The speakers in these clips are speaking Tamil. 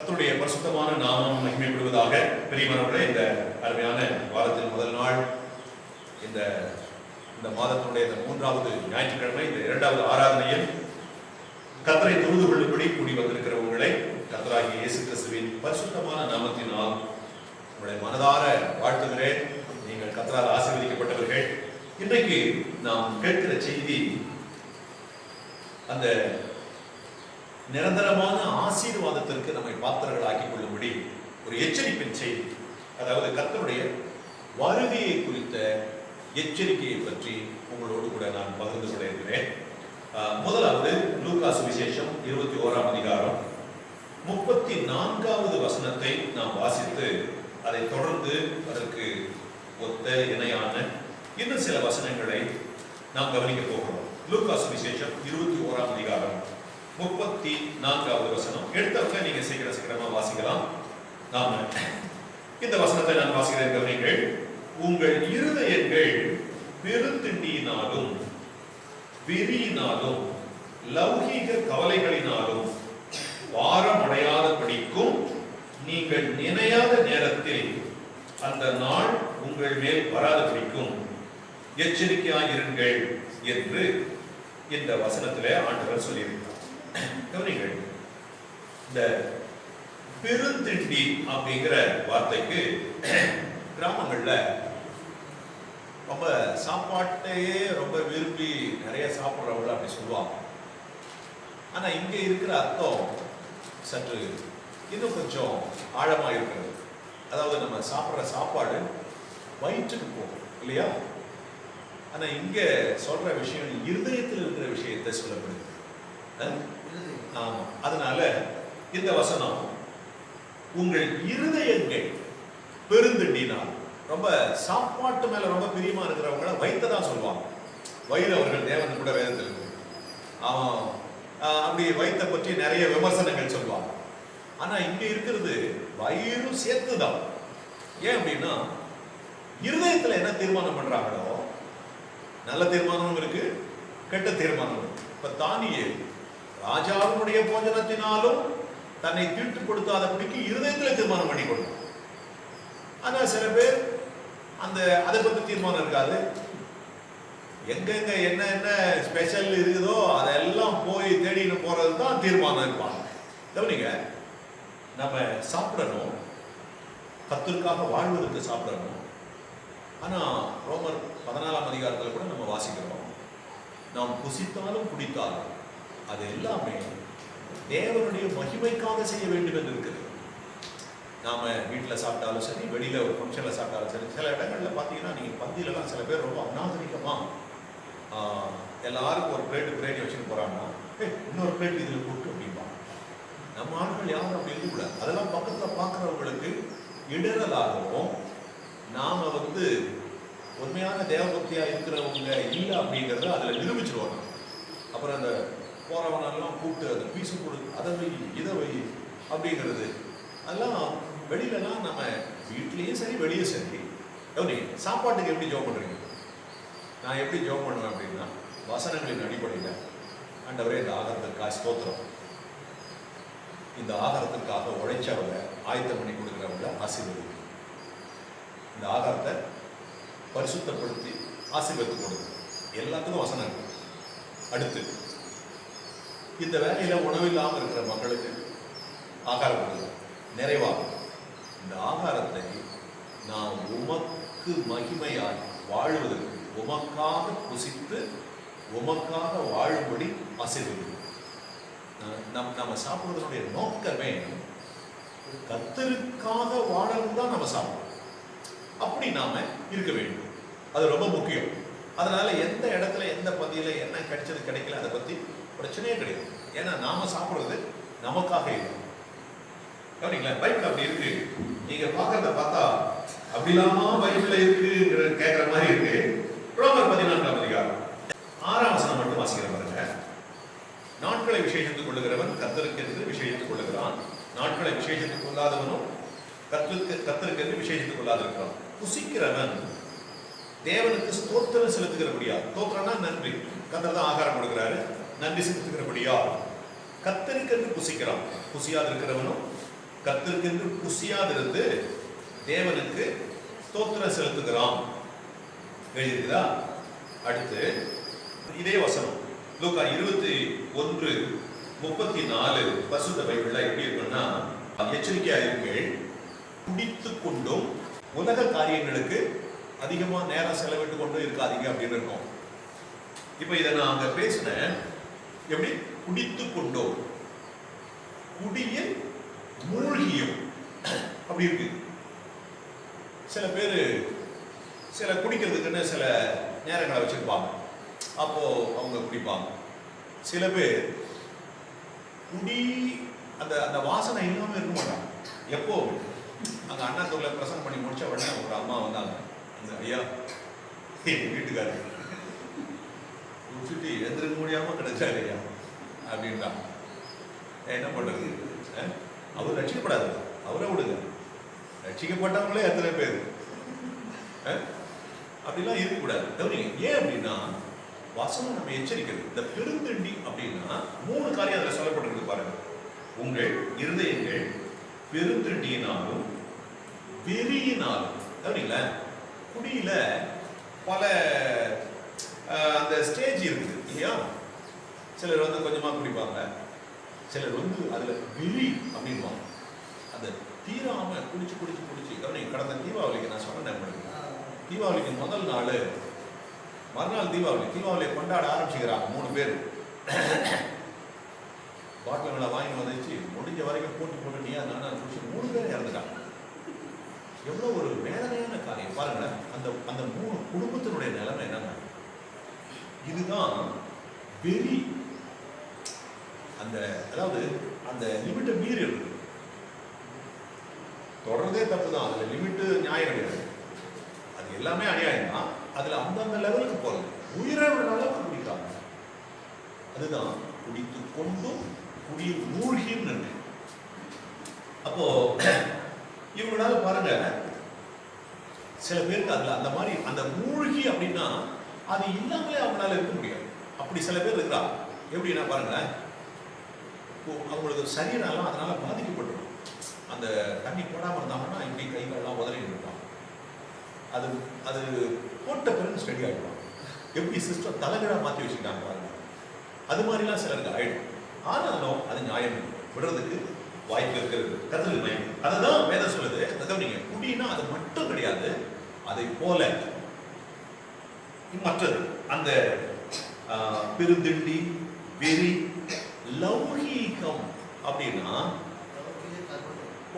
கர்த்தருடைய பரிசுத்தமான நாமம் மகிமைப்படுவதாக. பிரியமானவர்களே, இந்த அருமையான வாரத்தின் முதல் நாள், இந்த மாதத்தினுடைய இந்த 3வது ஞாயிற்றுக்கிழமை, இந்த 2வது ஆராதனையில் கர்த்தரை தொழுது கொள்ளும்படி கூடி வந்திருக்கிற உங்களை கர்த்தராகிய இயேசு கிறிஸ்துவின் பரிசுத்தமான நாமத்தினால் உங்களை மனதார வாழ்த்துகிறேன். நீங்கள் கர்த்தரால் ஆசீர்வதிக்கப்பட்டவர்கள். இன்றைக்கு நாம் கேட்கிற செய்தி அந்த நிரந்தரமான ஆசீர்வாதத்திற்கு நம்மை பாத்திரங்கள் ஆக்கிக் கொள்ளும்படி ஒரு எச்சரிப்பின் செய்தி. அதாவது கர்த்தருடைய வருகையை குறித்த எச்சரிக்கையை பற்றி உங்களோடு கூட நான் பகிர்ந்து கொள்ள இருக்கிறேன். முதலாவது லூக்கா சுவிசேஷம் 21ஆம் அதிகாரம் 34வது வசனத்தை நாம் வாசித்து அதை தொடர்ந்து அதற்கு ஒத்த இணையான இன்னும் சில வசனங்களை நாம் கவனிக்க போகிறோம். லூக்கா சுவிசேஷம் 21ஆம் அதிகாரம் 34வது வசனம். எடுத்தவங்க நீங்க சீக்கிரமா வாசிக்கலாம். நாம இந்த வசனத்தை நான் வாசிக்கிறேன், கவனிங்கள். உங்கள் இருதயங்கள் பெருந்திண்டியினாலும் வெறியினாலும் லௌகீக கவலைகளினாலும் வாரமடையாத படிக்கும் நீங்கள் நினையாத நேரத்தில் அந்த நாள் உங்கள் மேல் வராத படிக்கும் எச்சரிக்கையாயிருங்கள் என்று இந்த வசனத்திலே ஆண்டவர் சொல்லியிருக்கிறார். கவனிங்கள், இந்த பெருந்திண்டி அப்படிங்கிற வார்த்தைக்கு கிராமங்கள்ல ரொம்ப சாப்பாட்டையே ரொம்ப விரும்பி நிறைய சாப்பிட்றவங்க அப்படி சொல்லுவாங்க. ஆனா இங்க இருக்கிற அர்த்தம் சற்று இன்னும் கொஞ்சம் ஆழமா இருக்கிறது. அதாவது நம்ம சாப்பிட்ற சாப்பாடு வயிற்றுக்கு போகும் இல்லையா? ஆனா இங்க சொல்ற விஷயம் இருதயத்தில் இருக்கிற விஷயத்தை சொல்லப்படுது. ஆமா, அதனால இந்த வசனம் உங்கள் இருதயங்கள் பெருந்திண்டினால், ரொம்ப சாப்பாட்டு மேல ரொம்ப பிரியமா இருக்கிறவங்கள வயிற்றுதான் சொல்லுவாங்க. வயிறு அவர்கள் தேவன் கூட வேதத்தில் இருக்கு. அப்படி வயிற்றை பற்றி நிறைய விமர்சனங்கள் சொல்லுவாங்க. ஆனா இங்க இருக்கிறது வயிறும் சேர்த்துதான். ஏன் அப்படின்னா இருதயத்துல என்ன தீர்மானம் பண்றாங்களோ, நல்ல தீர்மானமும் இருக்கு, கெட்ட தீர்மானம் இருக்கு. இப்ப தானியேல் ராஜாவினுடைய போஜனத்தினாலும் தன்னை தீட்டுப்படுத்தாதபடிக்கு இருதயத்துல தீர்மானம் பண்ணி கொண்டார். ஆனா சில பேர் அதை பத்தி தீர்மானம் இருக்காது. எங்கெங்க என்ன என்ன ஸ்பெஷல் இருக்குதோ அதெல்லாம் போய் தேடின்னு போறது தான் தீர்மானம் இருப்பாங்க. கவனிங்க, நம்ம சாப்பிடணும், கர்த்தருக்காக வாழ்வதற்கு சாப்பிடணும். ஆனா ரோமர் 14ஆம் அதிகாரத்தில் கூட நம்ம வாசிக்கிறோம், நாம் புசித்தாலும் குடித்தாலும் அது எல்லாமே தேவனுடைய மகிமைக்காக செய்ய வேண்டும் என்று இருக்குது. நாம வீட்டில் சாப்பிட்டாலும் சரி, வெளியில ஒரு ஃபங்க்ஷன்ல சாப்பிட்டாலும் சரி, சில இடங்கள்ல பார்த்தீங்கன்னா நீங்க பந்தியிலலாம் சில பேர் ரொம்ப அநாகரிகமா எல்லாருக்கும் ஒரு பிளேட் பிரியாணி வச்சுட்டு போறாங்கன்னா, இன்னொரு பிளேட் இதுல போட்டு அப்படிம்பாங்க. நம்ம ஆட்கள் யாரும் அப்படி இருக்கக்கூடாது. அதெல்லாம் பக்கத்துல பார்க்குறவங்களுக்கு இடரலாகவும், நாம உண்மையான தேவபக்தியா இருக்கிறவங்க இல்லை அப்படிங்கிறத அதில் நிரூபிச்சிருவாங்க. அப்புறம் அந்த போறவனெல்லாம் கூப்பிட்டு அந்த பீஸு கொடு, அதை வை இதை வை அப்படிங்கிறது அதெல்லாம் வெளியிலலாம் நம்ம வீட்லேயும் சரி வெளியே சரி. எப்படி சாப்பாட்டுக்கு எப்படி ஜோம் பண்ணுறீங்க? நான் எப்படி ஜோம் பண்ணுவேன் அப்படின்னா, வசனங்களின் அடிப்படையில் ஆண்டவரே இந்த ஆகாரத்திற்காக ஸ்தோத்திரம், இந்த ஆகாரத்திற்காக உழைச்சவங்க ஆயத்தம் பண்ணி கொடுக்குறவங்கள ஆசீர்வதி, இந்த ஆகாரத்தை பரிசுத்தப்படுத்தி ஆசீர்வதித்து கொடுங்க. எல்லாத்துக்கும் வசனம் இருக்கு. அடுத்து இந்த வேலையில உணவில்லாமல் இருக்கிற மக்களுக்கு ஆகாரம் கொடுங்க, நிறைவாக இந்த ஆகாரத்தை நான் உமக்கு மகிமையாய் வாழ்வதற்கு, உமக்காக புசித்து உமக்காக வாழும்படி ஆசீர்வதிக்கும். நம்ம சாப்பிடுவதனுடைய நோக்கமே கர்த்தருக்காக வாழணும் தான் நம்ம சாப்பிடுவோம். அப்படி நாம இருக்க வேண்டும். அது ரொம்ப முக்கியம். அதனால எந்த இடத்துல எந்த பந்தியில என்ன கிடைச்சது கிடைக்கல அதை பத்தி பிரச்சனையே கிடையாது. ஏன்னா நாம சாப்பிடுறது நமக்காக இல்லை. கவனிங்களா, பைபிள் அப்படி இருக்கு. நீங்க பாக்குறத பார்த்தா அப்படிலாமா பைபிள்ல இருக்குங்கிற கேட்கிற மாதிரி இருக்கு. ரோமர் 14ஆம் அதிகாரம் 6ஆம் வசனம் மட்டும் வாசிக்கிற பாருங்க. நாட்களை விசேஷித்துக் கொள்ளுகிறவன் கர்த்தருக்கு என்று விசேஷித்துக் கொள்ளுகிறான், நாட்களை விசேஷித்துக் கொள்ளாதவனும் கர்த்தருக்கு என்று விசேஷித்துக் கொள்ளாதிருக்கிறான். புசிக்கிறவன் தேவனுக்கு ஸ்தோத்திரம் செலுத்துகிறபடியா, ஸ்தோத்திரம்னா நன்றி, கர்த்தர் தான் ஆகாரம் கொடுக்கிறாரு, நன்றி செலுத்துகிறபடியா கர்த்தருக்கு என்று புசிக்கிறான். புசியாது இருக்கிறவனும் கர்த்தருக்கென்று ருசியாதிருந்து தேவனுக்கு ஸ்தோத்திரம் செலுத்துகிறான் எழுதியிருக்குதா? அடுத்து இதே வசனம் லூக்கா 21:34 பரிசுத்த பைபிள்ல எப்படி இருக்குன்னா, எச்சரிக்கையா இருங்கள், குடித்து கொண்டும் உலக காரியங்களுக்கு அதிகமா நேரம் செலவிட்டு கொண்டும் இருக்காதீங்க அப்படின்னு இருக்கும். இப்ப இதை நான் அங்க பேசினேன், எப்படி குடித்து கொண்டோம், குடியில் மூழ்கியும் அப்படி இருக்கு. சில பேர் சில குடிக்கிறதுக்குன்னு சில நேரங்களை வச்சிருப்பாங்க, அப்போ அவங்க குடிப்பாங்க. சில பேர் குடி அந்த அந்த வாசனை இல்லாம இருக்க மாட்டாங்க. எப்போ அங்க அண்ணாத்தூர்ல பிரசங்கம் பண்ணி முடிச்ச உடனே ஒரு அம்மா வந்தாங்க, அந்த ஐயா எங்க வீட்டுக்காரர் குடிச்சுட்டு எழுந்திருக்க முடியாம கிடைச்சாரு ஐயா அப்படின்ட்டாங்க. என்ன பண்றது, அவர் ரட்சிக்கப்படாது, அவரை விடுங்க. ரட்சிக்கப்பட்டவங்களே எத்தனை பேர் அப்படிலாம் இருக்கக்கூடாது. ஏன் அப்படின்னா வசனம் நம்ம எச்சரிக்கிறது. இந்த பெருந்தண்டி அப்படின்னா 3 காரியம் அதில் சொல்லப்பட்டிருக்கு பாருங்க. உங்கள் இருதயங்கள் பெருந்தண்டியினாலும் வெறியினாலும். கவனிங்களா, குடியில பல அந்த ஸ்டேஜ் இருக்குது இல்லையா? சிலர் வந்து கொஞ்சமா குடிப்பாங்க, சிலர் வந்து அதுல வெறி அப்படின்பாங்க. அந்த தீராம குடிச்சு குடிச்சு குடிச்சு. கவனிங்க, கடந்த தீபாவளிக்கு நான் சொன்னேன், தீபாவளிக்கு முதல் நாள் மறுநாள் தீபாவளியை கொண்டாட ஆரம்பிச்சுக்கிறாங்க 3 பேர். பாட்டில்களை வாங்கி வந்துச்சு, முடிஞ்ச வரைக்கும் போட்டு நீயா நானா குடிச்சு 3 பேர் இறந்துட்டாங்க. எவ்வளவு ஒரு வேதனையான காரியம் பாருங்களேன். அந்த அந்த 3 குடும்பத்தினுடைய நிலைமை என்னன்னா, இதுதான் வெறி. அந்த அதாவது அந்த லிமிட்டை மீறி இருக்கு. தொடர்றதே தப்பு தான், அதுல லிமிட்டு நியாயம் கிடையாது, அது எல்லாமே அநியாயம் தான். அதுல அந்தந்த லெவலுக்கு போறது, உயிரை விட அளவுக்கு குடிக்காம, அதுதான் குடித்து கொண்டும் குடியில் மூழ்கியும் இருக்கு. அப்போ இவங்களால பாருங்க, சில பேருக்கு அதுல அந்த மாதிரி அந்த மூழ்கி அப்படின்னா அது இல்லாமலே அவங்களால இருக்க முடியாது. அப்படி சில பேர் இருக்கிறாங்க. எப்படின்னா பாருங்க, அவங்களுக்கு சரீரம் அதனால பாதிக்கப்பட்டுரும். அந்த தண்ணி போடாம இருந்தாங்கன்னா இப்படி கை காலெல்லாம் உதறி இருப்பாங்க. அது அது போட்ட பிறகு ஸ்டடி ஆகிடுவாங்க. எப்படி சிஸ்டம் தலைகீழா மாற்றி வச்சுக்கிட்டாங்க பாருங்க. அது மாதிரிலாம் சிலருக்கு ஆயிடும். ஆனாலும் அது நியாயம் விடுறதுக்கு வாய்ப்பு இருக்கிறது. கர்த்தருக்கு மகிமை. அதுதான் வேதம் சொல்லுது. கவனிங்க, குடினா அது மட்டும் கிடையாது, அதை போல மற்றது அந்த பெருந்திண்டி, வெறி, லௌகீகம். அப்படின்னா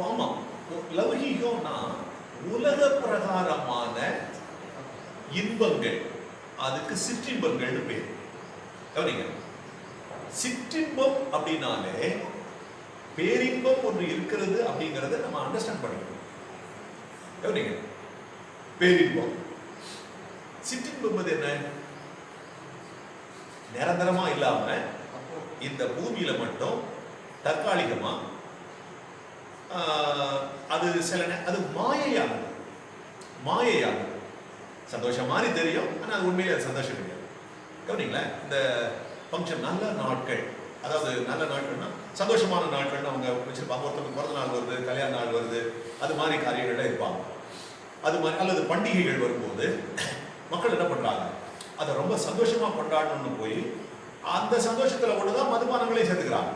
ஆமா, லௌகீகம்னா உலக பிரகாரமான இன்பங்கள், அதுக்கு சிற்றின்பங்கள்னு பேர். கவனிங்க, சிற்றின்பம் அப்படின்னாலே பேரின்பம் ஒன்று இருக்கிறது அப்படிங்கறத நம்ம அண்டர்ஸ்டாண்ட் பண்ணிக்கணும். கவனிங்க, பேரின்பம், சிற்றின்பம் அது என்ன? நிரந்தரமா இல்லாம இந்த பூமியில மட்டும் தற்காலிகமா அது சில அது மாயையானது. சந்தோஷம் மாதிரி தெரியும், ஆனா அது உண்மையிலே அது சந்தோஷம் கிடையாது. கவனிங்களேன், இந்த ஃபங்க்ஷன் நல்ல நாட்கள், அதாவது நல்ல நாட்கள்னா சந்தோஷமான நாட்கள்னு அவங்க வச்சிருப்பாங்க. ஒருத்தருக்கு பிறந்த நாள் வருது, கல்யாண நாள் வருது, அது மாதிரி காரியங்கள்ல இருப்பாங்க. அது மாதிரி அல்லது பண்டிகைகள் வரும்போது மக்கள் என்ன பண்றாங்க, அதை ரொம்ப சந்தோஷமா கொண்டாடணும்னு போய் அந்த சந்தோஷத்துல ஒண்ணுதான் மதுபானங்களையும் சேர்த்துக்கிறாங்க.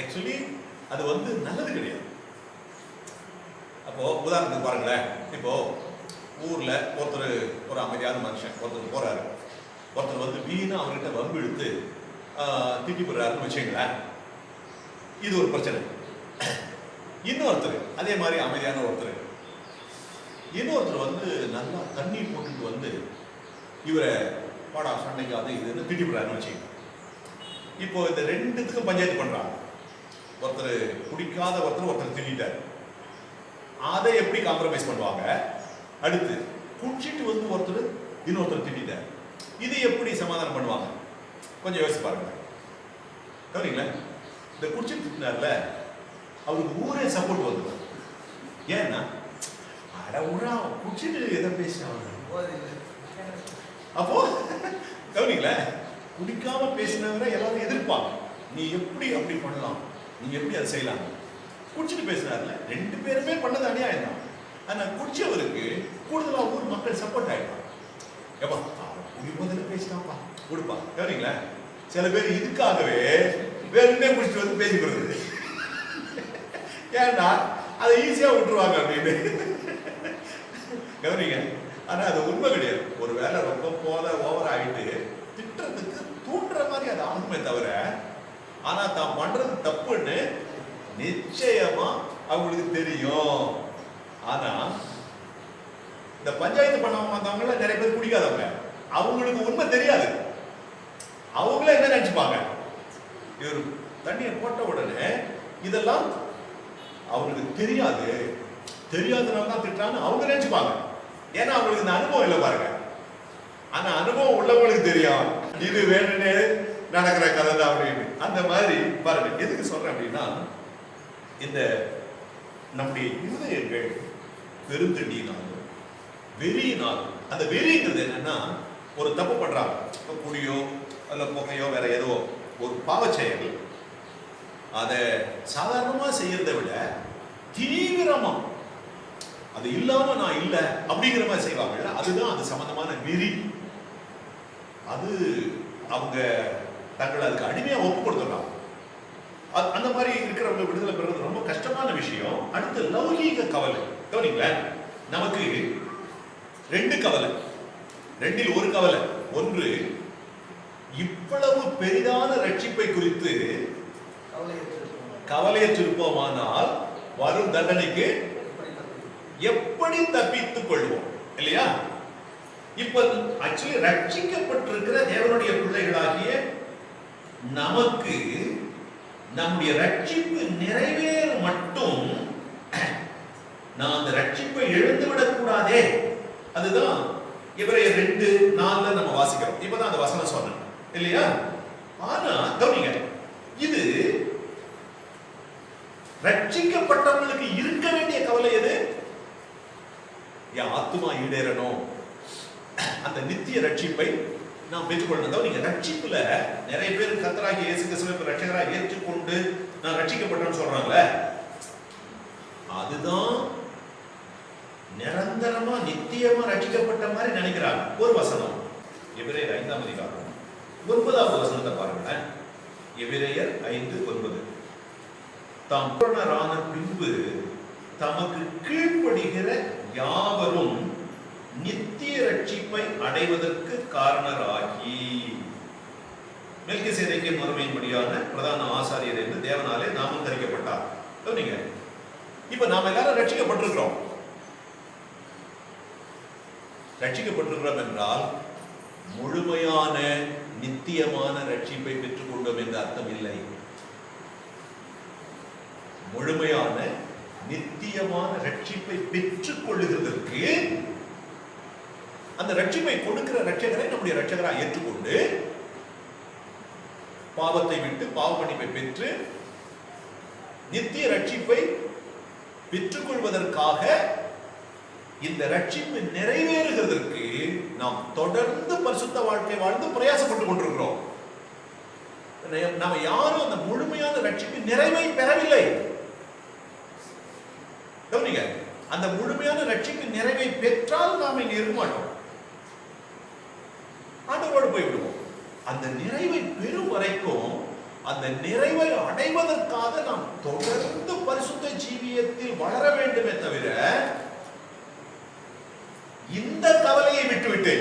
ஆக்சுவலி அது வந்து நல்லது கிடையாது. அப்போ உதாரணத்துக்கு பாருங்களேன், இப்போ ஊர்ல ஒருத்தர், ஒரு அமைதியான மனுஷன் ஒருத்தர் போறாரு, ஒருத்தர் வந்து வீணா அவர்கிட்ட வம்பு இழுத்து திட்டி போடுறாருன்னு வச்சுங்களேன், இது ஒரு பிரச்சனை. இன்னொருத்தர் அதே மாதிரி அமைதியான ஒருத்தர், இன்னொருத்தர் வந்து நல்லா தண்ணி போட்டுட்டு வந்து இவரை பாடா சண்டைக்காது இதுன்னு திட்டி போடுறாருன்னு வச்சுங்க. இப்போ இந்த ரெண்டுத்துக்கும் பஞ்சாயத்து பண்றாங்க. ஒருத்தர் குடிக்காத ஒருத்தர் திட்டாரு, அதை எப்படி காம்ப்ரமைஸ் பண்ணுவாங்க? அடுத்து குடிச்சிட்டு வந்து ஒருத்தர் இன்னொருத்தர் திட்டார், இது எப்படி சமாதானம் பண்ணுவாங்க? கொஞ்சம் யோசிச்சு பாருங்க. கவனிங்களா, இந்த குடிச்சிட்டு திட்டினார்ல, அவருக்கு ஊரே சப்போர்ட் வந்து. ஏன்னா அட உடா குடிச்சிட்டு எதை பேசினாங்க. அப்போ கவனிங்களா, குடிக்காம பேசினவரை எல்லாரும் எதிர்ப்பாங்க. நீ எப்படி அப்படி பண்ணலாம், நீ எப்படி அதை செய்யலாம்? குடிச்சிட்டு பேசுறாருல, 2 பேருமே பண்ணது அநியாயம் தான். ஆனா குடிச்சவருக்கு கூடுதலா ஊர் மக்கள் சப்போர்ட் ஆயிட்டாங்க. ஏப்பா குடிபோதில் பேசிட்டாப்பா கொடுப்பா கவனிங்களா. சில பேர் இதுக்காகவே வேணுமே குடிச்சிட்டு வந்து பேசிக்கிறது. ஏன்னா அதை ஈஸியா விட்டுருவாங்க அப்படின்னு கவனிங்க. ஆனா அது உண்மை கிடையாது. ஒரு வேலை ரொம்ப போத ஓவர் ஆகிட்டு திட்டத்துக்கு தூண்டுற மாதிரி அது ஆகுமே தவிர, ஆனா தான் பண்றது தப்புன்னு நிச்சயமா அவங்களுக்கு தெரியும். ஆனா இந்த பஞ்சாயத்து பண்ண வந்தவங்கள நிறைய பேர் குடிக்காதவங்க, அவங்களுக்கு உண்மை தெரியாது. அவங்களே என்ன நினைச்சுப்பாங்க, இவர் தண்ணியை போட்ட உடனே இதெல்லாம் அவங்களுக்கு தெரியாது, தெரியாதனால தான் திட்டான்னு அவங்க நினைச்சுப்பாங்க. ஏன்னா அவங்களுக்கு இந்த அனுபவம் இல்லை பாருங்க. ஆனா அனுபவம் உள்ளவங்களுக்கு தெரியும் இது வேணும்னு நடக்கிற கதை தான் அப்படின்னு. அந்த மாதிரி பாருங்க. எதுக்கு சொல்றேன் அப்படின்னா, இந்த நம்முடைய இருதயங்கள் பெருந்தண்டியினாலும் வெறியினாலும், அந்த வெறிங்கிறது என்னன்னா, ஒரு தப்பு பண்றாங்க, குடியோ அல்ல புகையோ வேற ஏதோ ஒரு பாவ செயல், அதை சாதாரணமா செய்யறதை விட தீவிரமா அது இல்லாம நான் இல்லை அப்படிங்கிற மாதிரி செய்வாங்கல்ல, அதுதான் அது சம்பந்தமான வெறி. அது அவங்க தங்களை அதுக்கு அடிமையா ஒப்பு கொடுத்துடலாம். அந்த மாதிரி இருக்கிறவங்க விடுதலை பெறுறது ரொம்ப கஷ்டமான விஷயம். அடுத்து லௌகீக கவலை. கவனிங்களேன், நமக்கு 2 கவலை, 2ல் ஒரு கவலை. ஒன்று, இவ்வளவு பெரிதான ரட்சிப்பை குறித்து கவலையற்றிருப்போமானால் வரும் தண்டனைக்கு எப்படி தப்பித்துக் கொள்வோம் இல்லையா? இப்ப ஆக்சுவலி ரட்சிக்கப்பட்டிருக்கிற தேவனுடைய பிள்ளைகளாகிய நமக்கு நம்முடைய ரட்சிப்பு நிறைவேற மட்டும் நான் அந்த ரட்சிப்பை எழுந்துவிடக் கூடாதே. அதுதான் எபிரேயர் 2:4 நம்ம வாசிக்கிறோம். இப்பதான் அந்த வசனம் சொன்னேன் இல்லையா? ஆனா கவனிங்க, இது ரட்சிக்கப்பட்டவங்களுக்கு இருக்க வேண்டிய கவலை எது? என் ஆத்துமா ஈடேறணும், அந்த நித்திய ரட்சிப்பை நாம் பெற்றுக்கொள்ளணும். நீங்க ரட்சிப்புல நிறைய பேர் கர்த்தராகிய இயேசு கிறிஸ்துவை ரட்சகராக ஏற்றுக்கொண்டு நான் ரட்சிக்கப்பட்டேன்னு சொல்றாங்களே, அதுதான் நிரந்தரமா நித்தியமா ரட்சிக்கப்பட்ட மாதிரி நினைக்கிறாங்க. ஒரு வசனம், எபிரேயர் 5ஆம் அதிகாரம் 9வது வசனத்தை பாருங்க. எபிரேயர் 5:9, தாம் பூரணரான பின்பு தமக்கு கீழ்ப்படுகிற யாவரும் நித்திய ரட்சிப்பை அடைவதற்கு காரணராகி மெல்கிசேதேக்கின் முறைமையின்படியான பிரதான ஆசாரியர் என்று தேவனாலே நாமும் தரிக்கப்பட்டார். நீங்க இப்ப நாம எல்லாரும் ரட்சிக்கப்பட்டிருக்கிறோம். ரட்சிக்கப்பட்டிருக்கிறோம் என்றால் முழுமையான நித்தியமான ரட்சிப்பை பெற்றுக் கொண்டோம் என்று அர்த்தம் இல்லை. முழுமையான நித்தியமான ரட்சிப்பை பெற்றுக் கொள்ளுகிறதற்கு அந்த ரட்சிப்பை கொடுக்கிற ரட்சகரை நம்முடைய ரட்சகராக ஏற்றுக்கொண்டு பாவத்தை விட்டு பாவ மன்னிப்பை பெற்று நித்திய ரட்சிப்பை பெற்றுக் கொள்வதற்காக இந்த ரட்சிப்பு நிறைவேறுகிறதற்கு நாம் தொடர்ந்து பரிசுத்த வாழ்க்கை வாழ்ந்து பிரயாசப்பட்டுக் கொண்டிருக்கிறோம். நாம யாரும் அந்த முழுமையான ரட்சிப்பு நிறைவை பெறவில்லை. கவனிங்க, அந்த முழுமையான ரட்சிப்பு நிறைவை பெற்றால் நாம் இங்க இருக்க மாட்டோம், ஆண்டவரோடு போய்விடுவோம். அந்த நிறைவை பெறும் வரைக்கும், அந்த நிறைவை அடைவதற்காக நாம் தொடர்ந்து பரிசுத்த ஜீவியத்தில் வளர வேண்டுமே தவிர இந்த கவலையை விட்டுவிட்டு,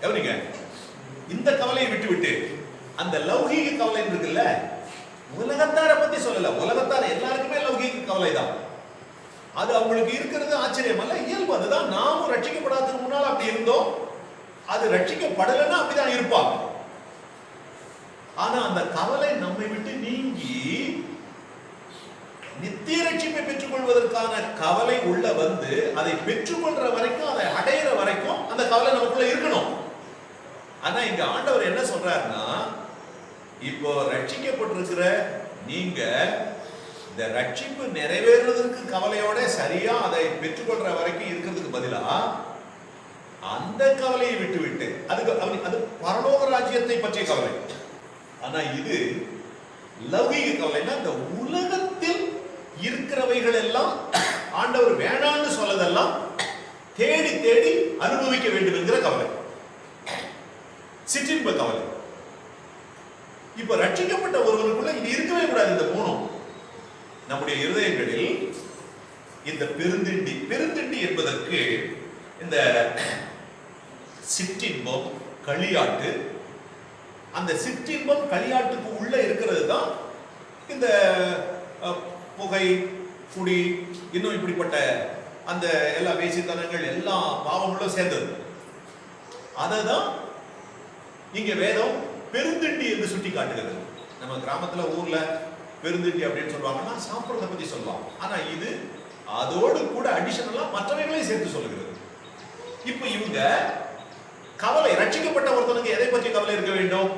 கவனிங்க, இந்த கவலையை விட்டுவிட்டு அந்த லௌகீக கவலை இருக்குல்ல, உலகத்தாரை பத்தி சொல்லல, உலகத்தார் எல்லாருக்குமே லௌகீக கவலை தான். அது அவங்களுக்கு இருக்கிறது ஆச்சரியம் அல்ல, இயல்பு. அதுதான் நாமும் ரட்சிக்கப்படாததுக்கு முன்னால் அப்படி இருந்தோம், அது ரட்சிக்கப்படலைன்னா அப்படிதான் இருப்பாங்க. ஆனா அந்த கவலை நம்மை விட்டு நீங்கி நித்திய ரட்சிப்பை பெற்றுக் கொள்வதற்கான கவலை உள்ள வந்து அதை பெற்றுக்கொள்ற வரைக்கும், அதை அடையிற வரைக்கும் அந்த கவலை நமக்குள்ள இருக்கணும். ஆனா இங்க ஆண்டவர் என்ன சொல்றாருன்னா, இப்போ ரட்சிக்கப்பட்டிருக்கிற நீங்க இந்த ரட்சிப்பு நிறைவேறதுக்கு கவலையோட சரியா அதை பெற்றுக்கொள்ற வரைக்கும் இருக்கிறதுக்கு பதிலா அந்த கவலையை விட்டுவிட்டு, அது பரலோக ராஜ்யத்தை பற்றிய கவலை. ஆனா இது லௌகீக கவலைன்னா இந்த உலகத்தில் இருக்கிறவைகள் எல்லாம் ஆண்டவர் வேணான்னு சொல்லதெல்லாம் தேடி தேடி அனுபவிக்க வேண்டும் என்கிற கவலை, சிற்றின்ப கவலை. இப்ப ரட்சிக்கப்பட்ட ஒருவருக்குள்ள இது இருக்கவே கூடாது. இந்த மூணும் நம்முடைய இருதயங்களில் இந்த பெருந்திண்டி என்பதற்கு இந்த சிற்றின்பம் களியாட்டு, அந்த சிற்றின்பம் களியாட்டுக்கு உள்ள இருக்கிறது தான் இந்த புகை, குடி, இன்னும் இப்படிப்பட்ட அந்த எல்லா வேசித்தனங்கள் எல்லா பாவங்களும் சேர்ந்தது. அததான் இங்க வேதம் பெருந்திண்டி என்று சுட்டி காட்டுகிறது. நம்ம கிராமத்துல ஊர்ல பெருந்திண்டி அப்படின்னு சொல்லுவாங்கன்னா சாப்பிட்றத பத்தி சொல்லுவாங்க. ஆனா இது அதோடு கூட அடிஷனலா மற்றவைகளையும் சேர்த்து சொல்லுகிறது. இப்ப இவங்க கவலை, ரட்சிக்கப்பட்ட ஒருத்தனுக்கு எதை பற்றி கவலை இருக்க வேண்டும்?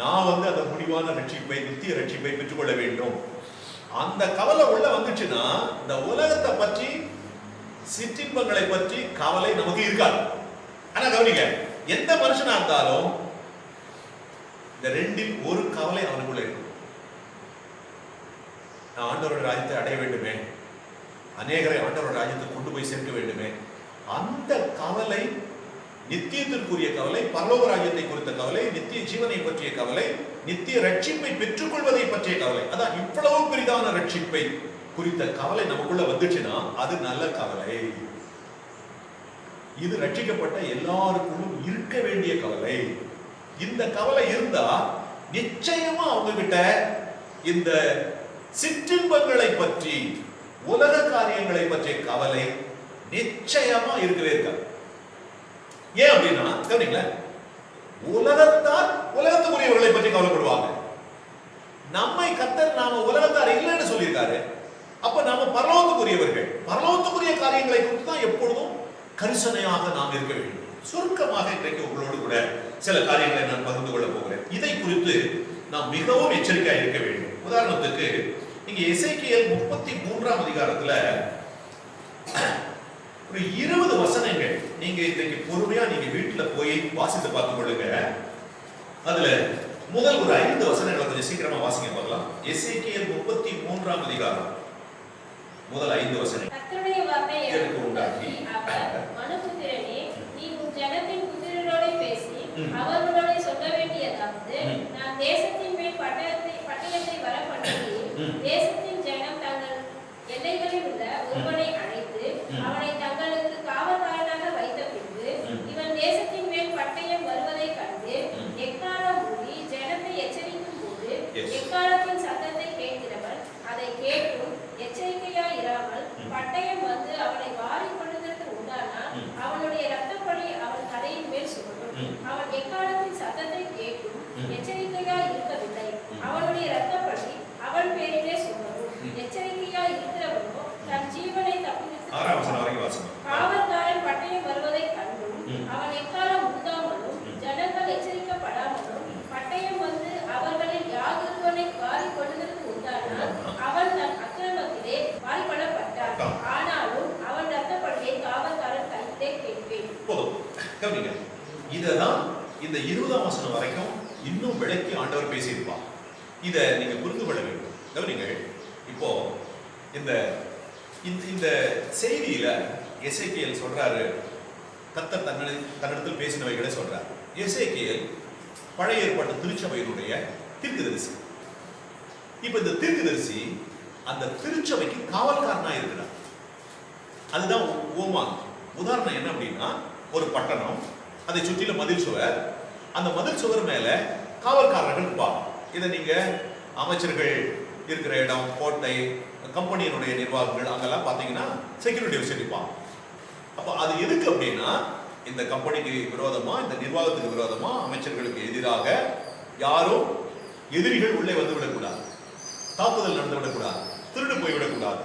நான் அந்த முடிவான ரட்சிப்பை, நித்திய ரட்சிப்பை பெற்றுக்கொள்ள வேண்டும். அந்த கவலை உள்ள வந்துச்சுன்னா இந்த உலகத்தை பற்றி, சிற்றின்பங்களை பற்றி கவலை நமக்கு இருக்காது. ஆனா கவனிங்க, எந்த மனுஷனா இருந்தாலும் இந்த ரெண்டில் ஒரு கவலை அவனுக்குள்ள இருக்கும். நான் ஆண்டவரோட ராஜ்யத்தை அடைய வேண்டுமே, அநேகரை ஆண்டவரோட ராஜ்யத்தை கொண்டு போய் சேர்க்க வேண்டுமே. அந்த கவலை நித்தியத்திற்குரிய கவலை, பரலோக ராஜ்யத்தை குறித்த கவலை, நித்திய ஜீவனை பற்றிய கவலை, நித்திய ரட்சிப்பை பெற்றுக்கொள்வதை பற்றிய கவலை. அதான் இவ்வளவு பெரிதான ரட்சிப்பை குறித்த கவலை நமக்குள்ள வந்துச்சுன்னா அது நல்ல கவலை. இது ரட்சிக்கப்பட்ட எல்லாருக்குள்ளும் இருக்க வேண்டிய கவலை. இந்த கவலை இருந்தா நிச்சயமா அவங்க கிட்ட இந்த சிற்றின்பங்களை பற்றி, உலக காரியங்களை பற்றிய கவலை நிச்சயமா இருக்கவே இருக்காது. ஏன் அப்படின்னா கவனிங்களேன், உலகத்தார் உலகத்துக்குரியவர்களை பற்றி கவலைப்படுவாங்க. நம்மை கர்த்தர் நாம உலகத்தார் இல்லைன்னு சொல்லியிருக்காரு. அப்ப நாம பரலோகத்துக்குரியவர்கள், பரலோகத்துக்குரிய காரியங்களை குறித்து தான் எப்பொழுதும் கரிசனையாக நாம் இருக்க வேண்டும். சுருக்கமாக இன்றைக்கு உங்களோடு கூட சில காரியங்களை நான் பகிர்ந்து கொள்ள போகிறேன். இதை குறித்து நாம் மிகவும் எச்சரிக்கையாக இருக்க வேண்டும். உதாரணத்துக்கு இங்க எசேக்கியேல் 33ஆம் அதிகாரத்துல ஒரு 20 வசனங்கள் நீங்க இன்றைக்கு பொறுமையா நீங்க வீட்டுல போய் வாசித்து பார்த்து கொள்ளுங்க. அதுல முதல் ஒரு 5 வசனங்களை கொஞ்சம் சீக்கிரமா வாசிங்க பார்க்கலாம். எசேக்கியேல் 33ஆம் அதிகாரம் முதல் 5 வசனம். கர்த்தருடைய வார்த்தை எனக்கு உண்டாகி, மனுபுத்திரனே, நீ உன் ஜனத்தின் புத்திரரோட பேசி அவர்களோட சொல்ல வேண்டியதாவது, நான் தேசத்தின் மேல் பட்டயத்தை வர பண்ணுகிறேன். தேசத்தின் ஜனம் தங்கள் எல்லைகளில் உள்ள ஒருவனை அழைத்து அவனை தங்களுக்கு காவல்காரனாக வைத்த பின்பு, இவன் தேசத்தின் மேல் பட்டயம் வருவதை கண்டு எக்காலம் ஊதி ஜனத்தை எச்சரிக்கும் போது, எக்காலத்தின் சத்தத்தை கேட்கிறவன் அதை கேட்டும் எச்சரிக்கையாய் இராமல் பட்டயம் வந்து அவனை வாரி கொள்வதற்கு உண்டானால் அவனுடைய இரத்தப்பழி அவன் தலையின் மேல் சுமரும். அவன் எக்காலத்தின் சத்தத்தை கேட்டும் எச்சரிக்கையாய் இருக்கவில்லை, அவனுடைய இரத்தப்பழி அவன் பேரிலே சுமரும். எச்சரிக்கையாய் இருக்கிறவனோ தன் ஜீவனை தப்புவித்து காவல்காரன் பட்டயம் வருவதை கண்டும் அவன் எக்காலம் ஊதாமலும் ஜனங்கள் எச்சரிக்கப்படாமலும் பட்டயம் வந்து அவர்களில் யாதொருவனை வாரி கொள்வதற்கு உண்டானால் அவன் தன் அக்கிரமத்திலே வாரி கொள்ளப்பட்டான். ஆனாலும் அவன் இரத்தப்பழியை காவல்காரன் கையிலே கேட்பேன். இததான் இந்த 20ஆம் வசனம் வரைக்கும் இன்னும் விளக்கி ஆண்டவர் பேசியிருப்பார். இதை நீங்க புரிந்து கொள்ள வேண்டும். கவனிங்கள், இப்போ இந்த செய்தியில எசேக்கியேல் சொல்றாரு, கர்த்தர் தன்னிடத்தில் பேசினவைகளை சொல்றார். எசேக்கியேல் பழைய ஏற்பாட்டு திருச்சபையினுடைய தீர்க்கதரிசி. இப்ப இந்த தீர்க்கதரிசி அந்த திருச்சபைக்கு காவல்காரனா இருக்கிறார். அதுதான் ஓமான். உதாரணம் என்ன அப்படின்னா, ஒரு பட்டணம், அதை சுற்றிலும் மதில் சுவர், அந்த மதில் சுவர் மேல காவல்காரர்கள் இருப்பாங்க. இதை நீங்க அமைச்சர்கள் இருக்கிற இடம், கோட்டை, கம்பெனியினுடைய நிர்வாகங்கள் அங்கெல்லாம் பார்த்தீங்கன்னா செக்யூரிட்டி வச்சிருப்பாங்க. அப்போ அது எதுக்கு அப்படின்னா, இந்த கம்பெனிக்கு விரோதமா, இந்த நிர்வாகத்துக்கு விரோதமா, அமைச்சர்களுக்கு எதிராக யாரும் எதிரிகள் உள்ளே வந்து விடக்கூடாது, தாக்குதல் நடந்து விடக்கூடாது, திருடு போய்விடக்கூடாது.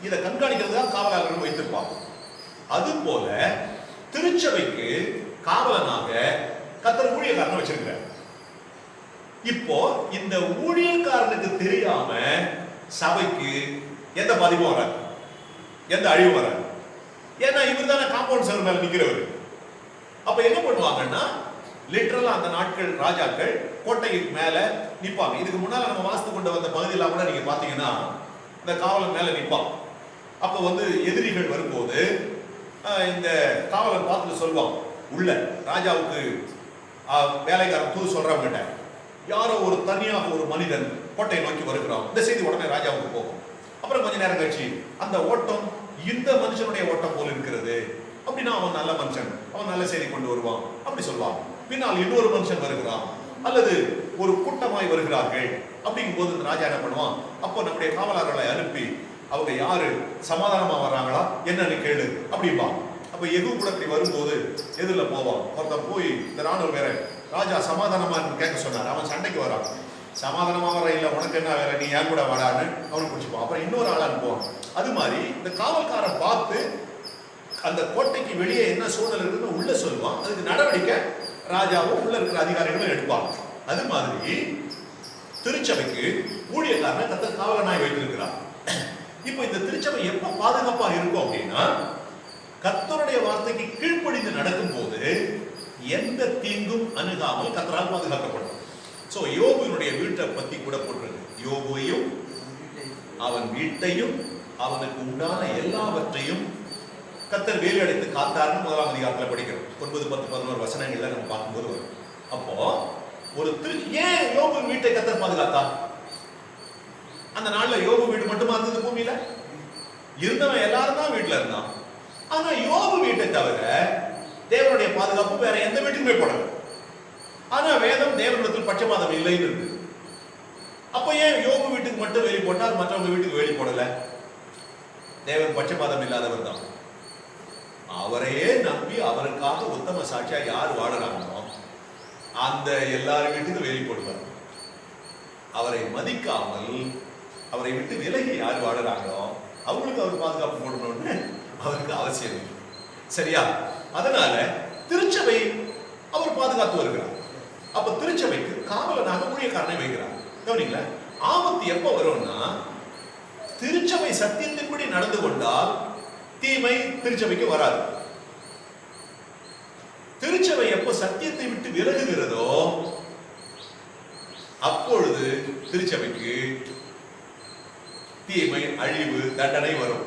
இதை கண்காணிக்கிறது தான் காவலாளர்கள் வைத்திருப்பாங்க. அது போல திருச்சபைக்கு காவலனாக கர்த்தர் ஊழியக்காரனை வச்சிருக்கிறார். இப்போ இந்த ஊழியக்காரனுக்கு தெரியாம சபைக்கு எந்த பாதிப்பும் வராது, எந்த அழிவும் வராது. ஏன்னா இவர் தானே காம்பவுண்ட் செவர் மேல நிக்கிறவர். அப்ப என்ன பண்ணுவாங்கன்னா, லிட்டரலா அந்த நாட்கள் ராஜாக்கள் கோட்டைக்கு மேல நிற்பாங்க. இதுக்கு முன்னால நம்ம வாஸ்து கொண்டு வந்த பகுதியெல்லாம் கூட நீங்க பாத்தீங்கன்னா இந்த காவலன் மேல நிற்பான். அப்ப வந்து எதிரிகள் வரும்போது இந்த காவலன் பார்த்துட்டு சொல்லுவான், உள்ள ராஜாவுக்கு வேலைக்காரன் தூது சொல்றவங்கிட்ட யாரோ ஒரு தனியாக ஒரு மனிதன் கோட்டையை நோக்கி வருகிறான். இந்த செய்தி உடனே ராஜாவுக்கு போகும். அப்புறம் கொஞ்ச நேரம் கழிச்சு அந்த ஓட்டம் இந்த மனுஷனுடைய ஓட்டம் போல இருக்கிறது அப்படின்னா அவன் நல்ல மனுஷன், அவன் நல்ல செய்தி கொண்டு வருவான் அப்படி சொல்லுவான். பின்னால் இன்னொரு மனுஷன் வருகிறான் அல்லது ஒரு கூட்டமாய் வருகிறார்கள் அப்படிங்கும் போது இந்த ராஜா என்ன பண்ணுவான், அப்போ நம்முடைய காவலர்களை அனுப்பி அவங்க யாரு சமாதானமா வர்றாங்களா என்னன்னு கேளு அப்படின்பா. அப்ப எகு கூட இப்படி வரும்போது எதிரில் போவான். ஒருத்தன் போய் இந்த ராணுவ வேற ராஜா சமாதானமா கேட்க சொன்னார். அவன் சண்டைக்கு வரான். சமாதானமா வர இல்ல, உனக்கு என்ன வேலை, நீ ஏன் கூட வாடான்னு அவனுக்கு பிடிச்சிப்பான். அப்புறம் இன்னொரு ஆளா அனுப்புவான். அது மாதிரி இந்த காவல்காரன் பார்த்து அந்த கோட்டைக்கு வெளியே என்ன சூழல் இருக்குன்னு உள்ள சொல்லுவான். அதுக்கு நடவடிக்கை ராஜாவும் உள்ள இருக்கிற அதிகாரிகளும் எடுப்பாங்க. அது மாதிரி திருச்சபைக்கு ஊழியக்காரனை கர்த்தர் காவலனாய் வைத்திருக்கிறார். இப்போ இந்த திருச்சபை எப்ப பாதுகாப்பா இருக்கும் அப்படின்னா, கர்த்தருடைய வார்த்தைக்கு கீழ்ப்படிந்து நடக்கும் போது எந்த தீங்கும் அணுகாமல் கர்த்தரால் பாதுகாக்கப்படும். சோ யோபுவினுடைய வீட்டை பத்தி கூட போட்டிருக்கு. யோபுவையும் அவன் வீட்டையும் அவனுக்கு உண்டான எல்லாவற்றையும் கர்த்தர் வேலி அடைத்து காத்தார்னு 1ஆம் அதிகாரத்துல படிக்கிறோம். 9, 10, 11 வசனங்கள்ல நம்ம பார்க்கும்போது வரும். அப்போ ஒரு ஏன் யோபு வீட்டை கர்த்தர் பாதுகாத்தார்? அந்த நாள்ல யோபு வீடு மட்டுமா இருந்தது பூமியில? இருந்தவன் எல்லாரும் தான் வீட்டுல இருந்தான். ஆனா யோபு வீட்டை தவிர தேவனுடைய பாதுகாப்பு வேற எந்த வீட்டுக்குமே போடல. ஆனா வேதம் தேவனிடத்தில் பட்சபாதம் இல்லைன்னு இருக்கு. அப்ப ஏன் யோபு வீட்டுக்கு மட்டும் வேலி போட்டால் மற்றவங்க வீட்டுக்கு வேலி போடல? தேவன் பட்சபாதம் இல்லாதவர் தான். அவரையே நம்பி அவருக்காக உத்தம சாட்சியா யார் வாழறாங்களோ அந்த எல்லாரும் வீட்டுக்கு வேலி போடுவார். அவரை மதிக்காமல் அவரை விட்டு விலகி யார் வாழறாங்களோ அவங்களுக்கு அவர் பாதுகாப்பு போடணும்னு அவருக்கு அவசியம் இல்லை. சரியா? அதனால திருச்சபை அவர் பாதுகாத்து வருகிறார். அப்ப திருச்சபைக்கு காவலனாக ஊழியக்காரனை வைக்கிறார். கவனிங்களா, ஆபத்து எப்ப வரும்னா, திருச்சபை சத்தியத்தின்படி நடந்து கொண்டால் தீமை திருச்சபைக்கு வராது. திருச்சபை எப்ப சத்தியத்தை விட்டு விலகுகிறதோ அப்பொழுது திருச்சபைக்கு தீமை, அழிவு, தண்டனை வரும்.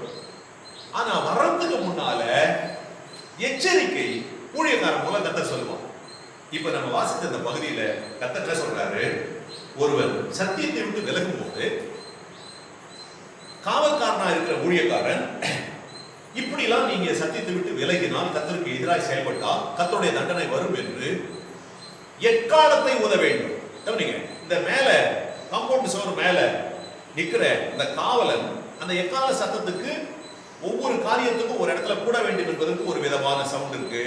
ஆனா வர்றதுக்கு முன்னால எச்சரிக்கை ஊழியக்காரன் மூலம் கர்த்தர் சொல்லுவான். இப்ப நம்ம வாசித்த இந்த பகுதியில கர்த்தர் சொல்றாரு, ஒருவன் சத்தியத்தை விட்டு விலகும் போது காவல்காரனா இருக்கிற ஊழியக்காரன் இப்படிலாம் நீங்க சத்தியத்தை விட்டு விலகினால், கர்த்தருக்கு எதிராக செயல்பட்டால் கர்த்தருடைய தண்டனை வரும் என்று எக்காலத்தை ஊத வேண்டும். இந்த மேல காம்பவுண்ட் சுவர் மேல நிக்கிற இந்த காவலன் அந்த எக்கால சத்தத்துக்கு ஒவ்வொரு காரியத்துக்கும் ஒரு இடத்துல கூட வேண்டும் என்பதற்கு ஒரு விதமான சவுண்ட் இருக்கு.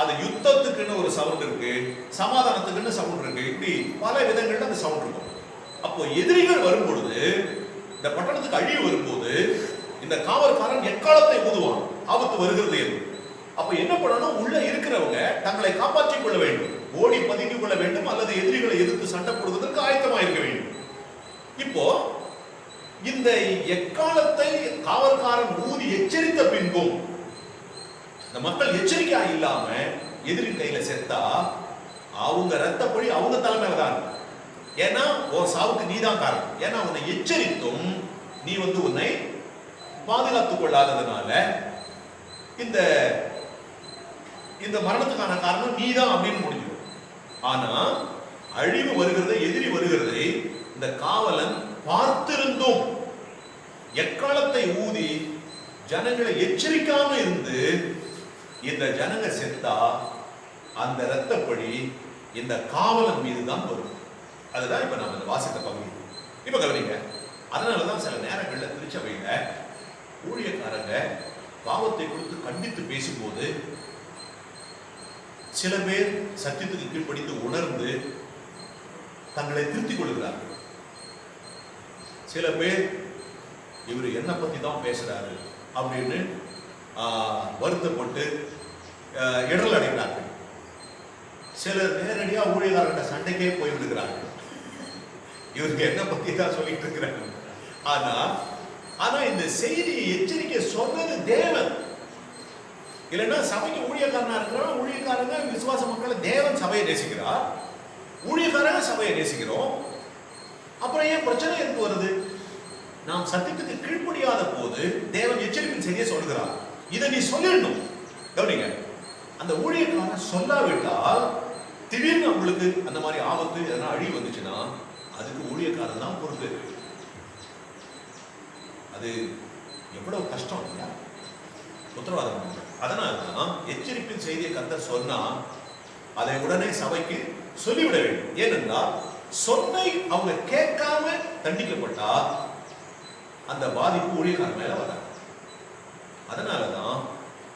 அது யுத்தத்துக்குன்னு ஒரு சவுண்ட் இருக்கு, சமாதானத்துக்குன்னு சவுண்ட் இருக்கு. இப்படி பல விதங்கள்ல அந்த சவுண்ட் இருக்கும். அப்போ எதிரிகள் வரும்பொழுது, இந்த பட்டணத்துக்கு அழிவு வரும்போது இந்த காவல்காரன் எக்காலத்தை ஊதுவான், ஆபத்து வருகிறது என்று. அப்ப என்ன பண்ணணும், உள்ள இருக்கிறவங்க தங்களை காப்பாற்றிக் கொள்ள வேண்டும், ஓடி பதுங்கிக் கொள்ள வேண்டும், அல்லது எதிரிகளை எதிர்த்து சண்டை போடுவதற்கு ஆயத்தமாக இருக்க வேண்டும். இப்போ இந்த எக்காலத்தை காவல்காரன் ஊதி எச்சரித்த பின்பும் இந்த மக்கள் எச்சரிக்கையா இல்லாம எதிரி கையில செத்தா அவங்க ரத்தப்பொழி அவங்க தலைமையில தான். ஏன்னா உன் சாவுக்கு நீ தான் காரணம். ஏன்னா உன்னை எச்சரித்தும் நீ உன்னை பாதுகாத்துக் கொள்ளாததுனால இந்த இந்த மரணத்துக்கான காரணம் நீ தான் அப்படின்னு முடிஞ்சிடும். ஆனா அழிவு வருகிறதை, எதிரி வருகிறதை இந்த காவலன் பார்த்திருந்தும் எக்காலத்தை ஊதி ஜனங்களை எச்சரிக்காம இருந்து இந்த ஜனங்க செத்தா அந்த இரத்தப்பழி இந்த காவலன் மீது தான் வரும். அதுதான் இப்ப நம்ம வாசித்த பகுதி. இப்ப கவனிங்க, அதனாலதான் சில நேரங்கள்ல திருச்சபையில ஊழியக்காரங்க பாவத்தை கொடுத்து கண்டித்து பேசும்போது சில பேர் சத்தியத்துக்கு கீழ்ப்படிந்து உணர்ந்து தங்களை திருத்திக் கொள்கிறார்கள். சில பேர் இவர் என்ன பத்தி தான் பேசுறாரு அப்படின்னு வருத்தப்பட்டு இடரல் அடைகிறார்கள். சிலர் நேரடியா ஊழியக்காரர்கிட்ட சண்டைக்கே போய் விடுகிறார்கள். இவருக்கு என்ன பத்தி தான் சொல்லிட்டு இருக்கிறாங்க. ஆனா இந்த செய்தியை எச்சரிக்கை சொல்றது தேவன். இல்லைன்னா சபைக்கு ஊழியக்காரனா இருக்கிறோம், ஊழியக்காரங்க விசுவாச மக்களை தேவன் சபையை நேசிக்கிறார், ஊழியக்காரங்க சபையை நேசிக்கிறோம். அப்புறம் ஏன் பிரச்சனை இருக்கு வருது? நாம் சத்தியத்துக்கு கீழ்ப்படியாத போது தேவன் எச்சரிப்பின் செய்தியை சொல்கிறார். இதை நீ சொல்லிடணும். கவனிங்க, அந்த ஊழியக்காரன் சொல்லாவிட்டால் திடீர்னு உங்களுக்கு அந்த மாதிரி ஆபத்து எதனா அழிவு வந்துச்சுன்னா அதுக்கு ஊழியக்காரன் தான் பொறுப்பு. அது எவ்வளவு கஷ்டம் இல்லையா? உத்தரவாதம். அதனால்தான் எச்சரிப்பின் செய்தியை கர்த்தர் சொன்னா அதை உடனே சபைக்கு சொல்லிவிட வேண்டும். ஏனென்றால் சொன்னை அவங்க கேட்காம தண்டிக்கப்பட்டா அந்த பாதிப்பு ஊழியக்காரன் மேல வராது. அதனாலதான்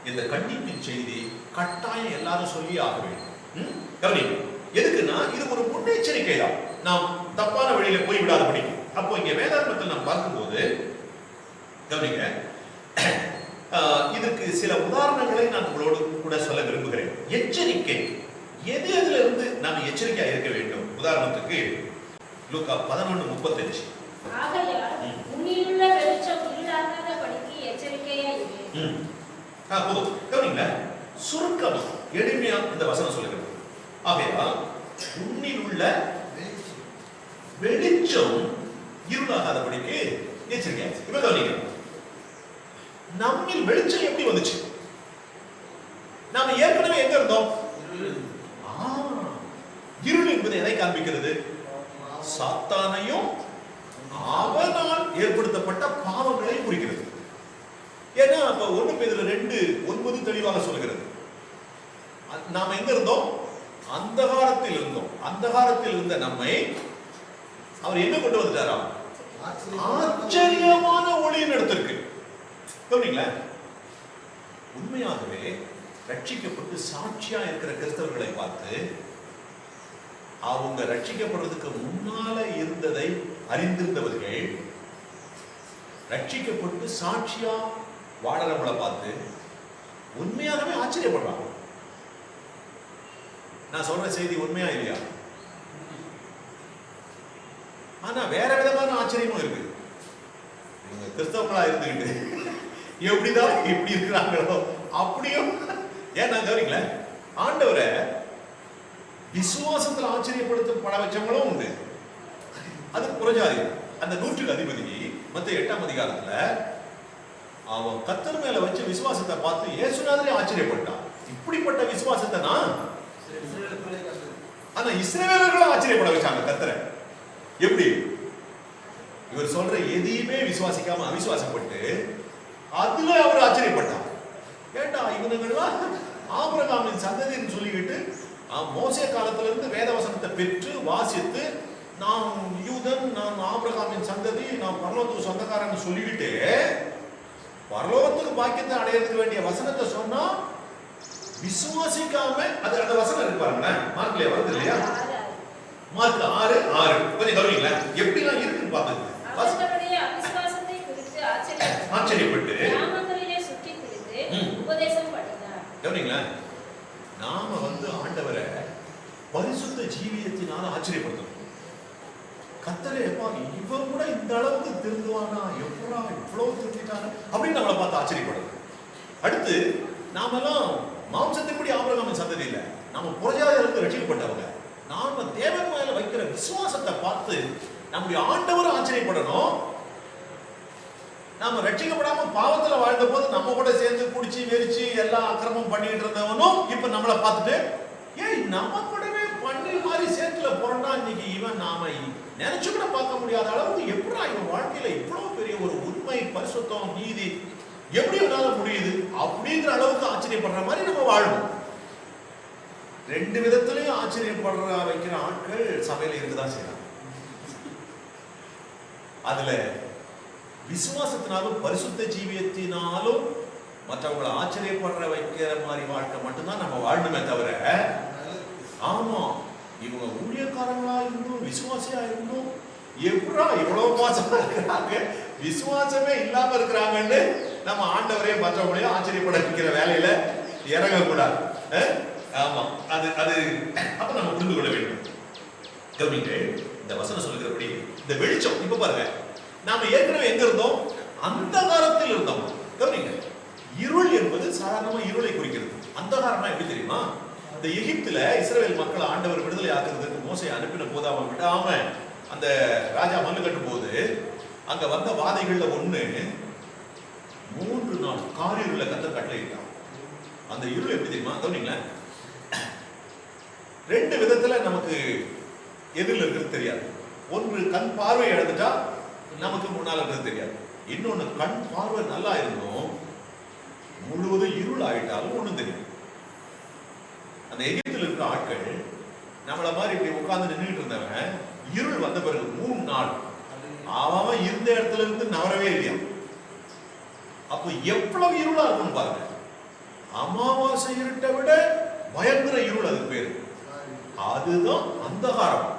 இந்த கண்டிப்பின் செய்தி கட்டாயம் எல்லாரும் சொல்லி ஆக வேண்டும். கவனிங்க, எதுக்குன்னா இது ஒரு முன்னெச்சரிக்கை தான், நாம் தப்பான வழியில போய்விடாதபடி. அப்போ இங்க வேதாகமத்தில் நாம் பார்க்கும்போது கவனிங்க, இதற்கு சில உதாரணங்களை நான் உங்களோடு கூட சொல்ல விரும்புகிறேன். எச்சரிக்கை எது எதுல இருந்து நாம் எச்சரிக்கையா இருக்க வேண்டும்? உதாரணத்துக்கு லூக்கா 11:35. ஆகையால் உன்னிலுள்ள வெளிச்சம் இருளாகாதபடிக்கு எச்சரிக்கையாய் இரு. போதும். கவனிங்க, சுருக்கமா எளிமையா இந்த வசனம் சொல்லுகிறது. ஆகையால் உன்னில் உள்ள வெளிச்சம் இருளாகாதபடிக்கு எச்சரிக்கையா. இப்ப கவனிங்க, நம்மில் வெளிச்சம் எப்படி வந்துச்சு? நாம ஏற்கனவே எங்க இருந்தோம்? இருள் என்பது எதை காண்பிக்கிறது? சாத்தானையும் அவனால் ஏற்படுத்தப்பட்ட பாவங்களை குறிக்கிறது. ஏன்னா அப்ப 1 பேதுரு 2:9 தெளிவாக சொல்கிறது. நாம எங்க இருந்தோம்? அந்தகாரத்தில் இருந்தோம். அந்தகாரத்தில் இருந்த நம்மை அவர் என்ன கொண்டு வந்துட்டாரா? ஆச்சரியமான ஒளியின் இடத்திற்கு. கவனிங்களா, உண்மையாகவே ரட்சிக்கப்பட்டு சாட்சியா இருக்கிற கிறிஸ்தவர்களை பார்த்து அவங்க ரட்சிக்கப்படுறதுக்கு முன்னால இருந்ததை அறிந்திருந்தவர்கள் ரட்சிக்கப்பட்டு சாட்சியா வாழறவங்களை பார்த்து உண்மையாகவே ஆச்சரியப்படுறாங்க. நான் சொல்ற செய்தி உண்மையா இல்லையா? ஆனா வேற விதமான ஆச்சரியமும் இருக்கு. இவங்க கிறிஸ்தவங்களா இருந்துகிட்டு எப்படிதான் எப்படி இருக்கிறாங்களோ அப்படியும். ஏன்னா கவனிங்கள, ஆண்டவரை விசுவாசத்துல ஆச்சரியப்படுத்த பல வச்சவங்களும் உண்டு. அது புறஜாதி. அந்த 100க்கு அதிபதி மத்தேயு 8ஆம் அதிகாரத்துல அவன் கர்த்தர் மேல வச்ச விசுவாசத்தை பார்த்து இயேசுநாதரே ஆச்சரியப்பட்டான். இப்படிப்பட்ட விசுவாசத்தை நான் ஆனா இஸ்ரவேலர்களும் ஆச்சரியப்பட வச்சாங்க கர்த்தரை. எப்படி? இவர் சொல்ற எதையுமே விசுவாசிக்காம அவிசுவாசப்பட்டு அதுல அவர் ஆச்சரியப்பட்டார். கேட்டா இவனுங்கெல்லாம் ஆபிரகாமின் சந்ததின்னு சொல்லிக்கிட்டு மோசே காலத்துல இருந்து வேதவசனத்தை பெற்று வாசித்து நான் யூதன், நான் ஆபிரகாமின் சந்ததி, நான் பரலோகத்துக்கு சொந்தக்காரன்னு சொல்லிக்கிட்டு பரலோகத்துக்கு பாக்கியத்தை அடையிறதுக்கு வேண்டிய வசனத்தை சொன்னா விசுவாசிக்காம அது அந்த வசனம் இருப்பாருங்க. மார்க்ல வருது இல்லையா? மார்க் 6:6. கொஞ்சம் கவனிங்களா எப்படிலாம் இருக்குன்னு பாத்துங்க. ஆச்சரியப்பட்டு கவனிங்களா, நாம ஆண்டவரை பரிசுத்த ஜீவியத்தினால ஆச்சரியப்படுத்தணும். கர்த்தரே எப்பா இவன் கூட இந்த அளவுக்கு திருந்துவானா, எப்படா இவ்வளவு திருந்திட்டான அப்படின்னு நம்மளை பார்த்து ஆச்சரியப்படுது. அடுத்து நாமெல்லாம் மாம்சத்தின்படி ஆபிரகாமின் சந்ததி இல்லை, நாம புறஜாதியிலிருந்து ரட்சிக்கப்பட்டவங்க. நாம தேவன் மேல வைக்கிற விசுவாசத்தை பார்த்து நம்முடைய ஆண்டவரும் ஆச்சரியப்படணும். நாம ரட்சிக்கப்படாம பாவத்துல வாழ்ந்த போது நம்ம கூட சேர்ந்து குடிச்சு வெறிச்சு எல்லா அக்கிரமம் பண்ணிட்டு இருந்தவனும் இப்ப நம்மளை பார்த்துட்டு ஏய் நம்ம கூடவே பண்ணி மாதிரி சேர்த்துல போறோம்னா இன்னைக்கு இவன் நாம நினைச்சு கூட பார்க்க முடியாத அளவுக்கு எப்படா இவன் வாழ்க்கையில இவ்வளவு பெரிய ஒரு உண்மை, பரிசுத்தம், நீதி எப்படி இவனால முடியுது அப்படிங்கிற அளவுக்கு ஆச்சரியப்படுற மாதிரி நம்ம வாழணும். 2 விதத்திலையும் ஆச்சரியப்படுற வைக்கிற ஆட்கள் சபையில இருக்குதான் செய்யலாம். அதுல விசுவாசத்தினாலும் பரிசுத்த ஜீவியத்தினாலும் மற்றவங்களை ஆச்சரியப்படுற வைக்கிற மாதிரி வாழ்க்கை மட்டும்தான் நம்ம வாழணுமே தவிர, ஆமா இவங்க ஊழியக்காரங்களா இருந்தும் விசுவாசியா இருந்தும் எப்படா இவ்வளவு மோசமா இருக்கிறாங்க, விசுவாசமே இல்லாம இருக்கிறாங்கன்னு நம்ம ஆண்டவரே மற்றவங்களையும் ஆச்சரியப்பட வைக்கிற வேலையில இறங்கக்கூடாது. ஆமா அது அது அப்ப நம்ம புரிந்து கொள்ள வேண்டும். கவனிங்க, இந்த வசனம் சொல்லுகிறபடி இந்த வெளிச்சம் இப்ப பாருங்க, நாம ஏற்கனவே எங்க இருந்தோம்? அந்தகாரத்தில் இருந்தோம். கவனிங்க, இருள் என்பது சாதாரணமா இருளை குறிக்கிறது. அந்தகாரம்னா எப்படி தெரியுமா? இந்த எகிப்துல இஸ்ரவேல் மக்களை ஆண்டவர் விடுதலை ஆக்குறதுக்கு மோசே அனுப்பின போது அவன் விடாம அந்த ராஜா மண்ணு கட்டும் போது அங்க வந்த வாதைகள்ல ஒண்ணு 3 நாள் காரிருள கர்த்தர் கட்டளையிட்டார். அந்த இருள் எப்படி தெரியுமா? கவனிங்களேன், 2 விதத்துல நமக்கு எதிரில் இருக்கிறது தெரியாது. ஒன்று கண் பார்வை இழந்துட்டா நமக்கு முன்னால் இருக்கிறது தெரியாது. இன்னொன்னு கண் பார்வை நல்லா இருந்தோம் முழுவதும் இருள் ஆயிட்டாலும் ஒண்ணும் தெரியும். அந்த எகிப்தில் இருக்கிற ஆட்கள் நம்மள மாதிரி இப்படி உட்கார்ந்து நின்றுட்டு இருந்தவன் இருள் வந்த பிறகு 3 நாள் அவன் இருந்த இடத்துல இருந்து நவரவே இல்லையா. அப்போ எவ்வளவு இருளா இருக்குன்னு பாருங்க. அமாவாசை இருட்டை விட பயங்கர இருள், அது பேரு. அதுதான் அந்தகாரம்.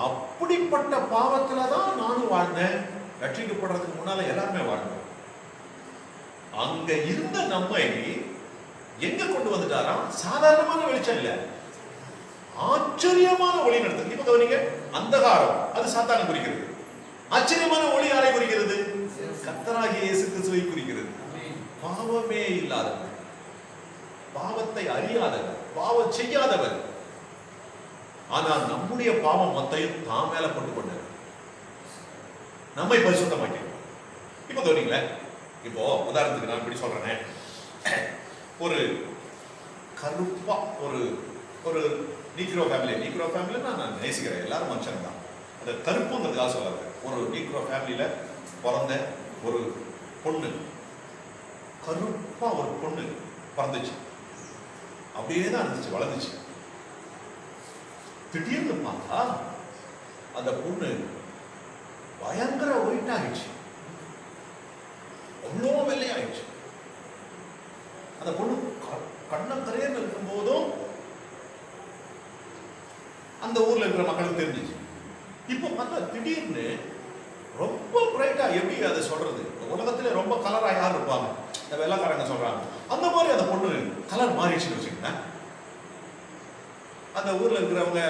அப்படிப்பட்ட பாவத்துலதான் நானும் வாழ்ந்தேன். ரட்சிக்கப்படுறதுக்கு முன்னால எல்லாருமே வாழ்ந்தோம். அங்க இருந்த நம்மை எங்க கொண்டு வந்துட்டாராம்? சாதாரணமான வெளிச்சம் இல்ல, ஆச்சரியமான ஒளி நடத்துது. இப்ப கவனிங்க, அந்தகாரம் அது சாத்தானை குறிக்கிறது. ஆச்சரியமான ஒளி யாரை குறிக்கிறது? கர்த்தராகிய இயேசு கிறிஸ்துவை குறிக்கிறது. பாவமே இல்லாதவர், பாவத்தை அறியாதவர், பாவம் செய்யாதவர். ஆனால் நம்முடைய பாவம் மொத்தையும் தான் மேல கொண்டு கொண்டார், நம்மை பரிசுத்தமாக்கிறார். இப்ப கவனிங்களேன், இப்போ உதாரணத்துக்கு நான் இப்படி சொல்றேனே, ஒரு கருப்பா ஒரு ஒரு நீக்ரோ ஃபேமிலி நான் நேசிக்கிறேன், எல்லாரும் மனுஷன் தான். அந்த கருப்புங்கிறதுக்காக சொல்றாங்க. ஒரு நீக்ரோ ஃபேமிலியில பிறந்த ஒரு பொண்ணு, கருப்பா ஒரு பொண்ணு பிறந்துச்சு. அப்படியே தான் இருந்துச்சு, வளர்ந்துச்சு. திடீர்னு பார்த்தா அந்த பொண்ணு பயங்கர ஒயிட் ஆயிடுச்சு, அவ்வளோ வெள்ளையாயிடுச்சு. அந்த பொண்ணு கண்ணக்கரையன்னு இருக்கும் போதும் அந்த ஊர்ல இருக்கிற மக்களுக்கு தெரிஞ்சிச்சு. இப்போ பார்த்தா திடீர்னு ரொம்ப பிரைட்டா, எப்படி அதை சொல்றது, உலகத்துல ரொம்ப கலரா யார் இருப்பாங்க? இந்த வெள்ளைக்காரங்க சொல்றாங்க. அந்த மாதிரி அந்த பொண்ணு கலர் மாறிடுச்சுன்னு வச்சுக்கோங்க. அந்த ஊர்ல இருக்கிறவங்க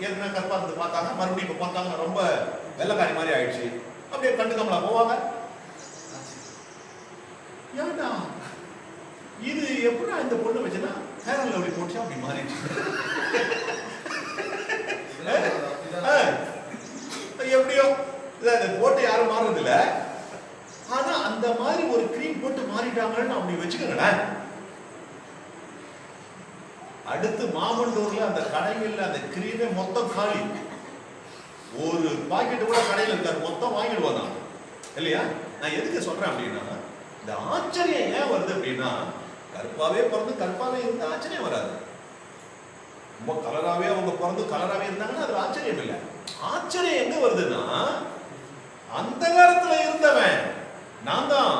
ஏற்கனவே கருப்பா இருந்து பார்த்தாங்க, மறுபடியும் இப்ப பார்த்தாங்க ரொம்ப வெள்ளைக்காரி மாதிரி ஆயிடுச்சு. அப்படியே கண்டுக்காமலா போவாங்க? ஏன்டா இது எப்படா இந்த பொண்ணு வச்சுன்னா ஃபேர் லவ்லி போட்டு அப்படி மாறிடுச்சு. எப்படியோ போட்டு யாரும் மாறுறது இல்ல. ஆனா அந்த மாதிரி ஒரு கிரீம் போட்டு மாறிட்டாங்கன்னு அப்படி வச்சுக்கோங்களேன். அடுத்து மாமண்டூர்ல அந்த கடைகள்ல அந்த கிரீமே மொத்தம் காலி, ஒரு பாக்கெட் கூட கடையில் இருக்காது, மொத்தம் வாங்கிடுவாங்க இல்லையா? நான் எதுக்கு சொல்றேன் அப்படின்னா, இந்த ஆச்சரியம் ஏன் வருது அப்படின்னா, கருப்பாவே பிறந்து கருப்பாவே இருந்தா ஆச்சரியம் வராது. ரொம்ப கலராவே அவங்க பிறந்து கலராவே இருந்தாங்கன்னா அது ஆச்சரியம் இல்லை. ஆச்சரியம் எங்க வருதுன்னா, அந்த காலத்துல இருந்தவன் நான் தான்,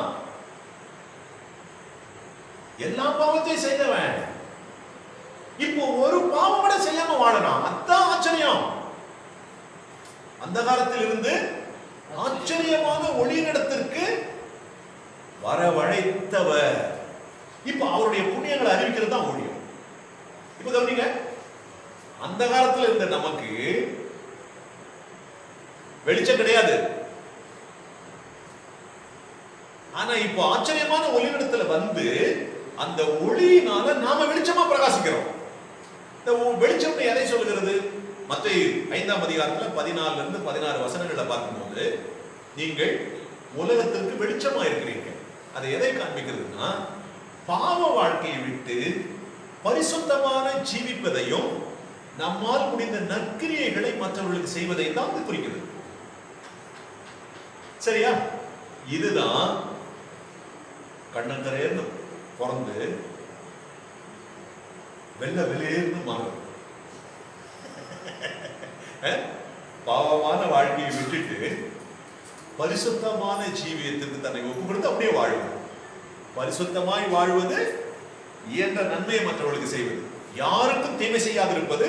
எல்லா பாவத்தையும் செய்தவன், இப்போ ஒரு பாவம் கூட செய்யாம வாழறான். அதான் ஆச்சரியம். அந்த காலத்தில் இருந்து ஆச்சரியமான ஒளியிடத்திற்கு வரவழைத்தவர். இப்ப அவருடைய புண்ணியங்களை அறிவிக்கிறது தான் ஊழியம். இப்ப கவனிங்க, அந்த காலத்துல இருந்த நமக்கு வெளிச்சம் கிடையாது. ஆனா இப்போ ஆச்சரியமான ஒளியிடத்துல வந்து அந்த ஒளியினால நாம வெளிச்சமா பிரகாசிக்கிறோம். இந்த வெளிச்சம் எதை சொல்லுகிறது? மத்தேயு 5ஆம் அதிகாரத்துல 14 இருந்து 16 வசனங்களை பார்க்கும்போது, நீங்கள் உலகத்திற்கு வெளிச்சமா இருக்கிறீங்க. அதை எதை காண்பிக்கிறதுனா, பாவ வாழ்க்கையை விட்டு பரிசுத்தமான ஜீவிப்பதையும் நம்மால் முடிந்த நற்கிரியைகளை மற்றவர்களுக்கு செய்வதை தான் அது குறிக்கிறது. சரியா? இதுதான் கண்ணங்கரேன்னு பிறந்து வெள்ள வெளியேன்னு மாறும். பாவமான வாழ்க்கையை விட்டுட்டு பரிசுத்தமான ஜீவியத்திற்கு தன்னை ஒப்பு கொடுத்து அப்படியே வாழ்வது. பரிசுத்தமாய் வாழ்வது, இயன்ற நன்மையை மற்றவர்களுக்கு செய்வது, யாருக்கும் தீமை செய்யாதிருப்பது,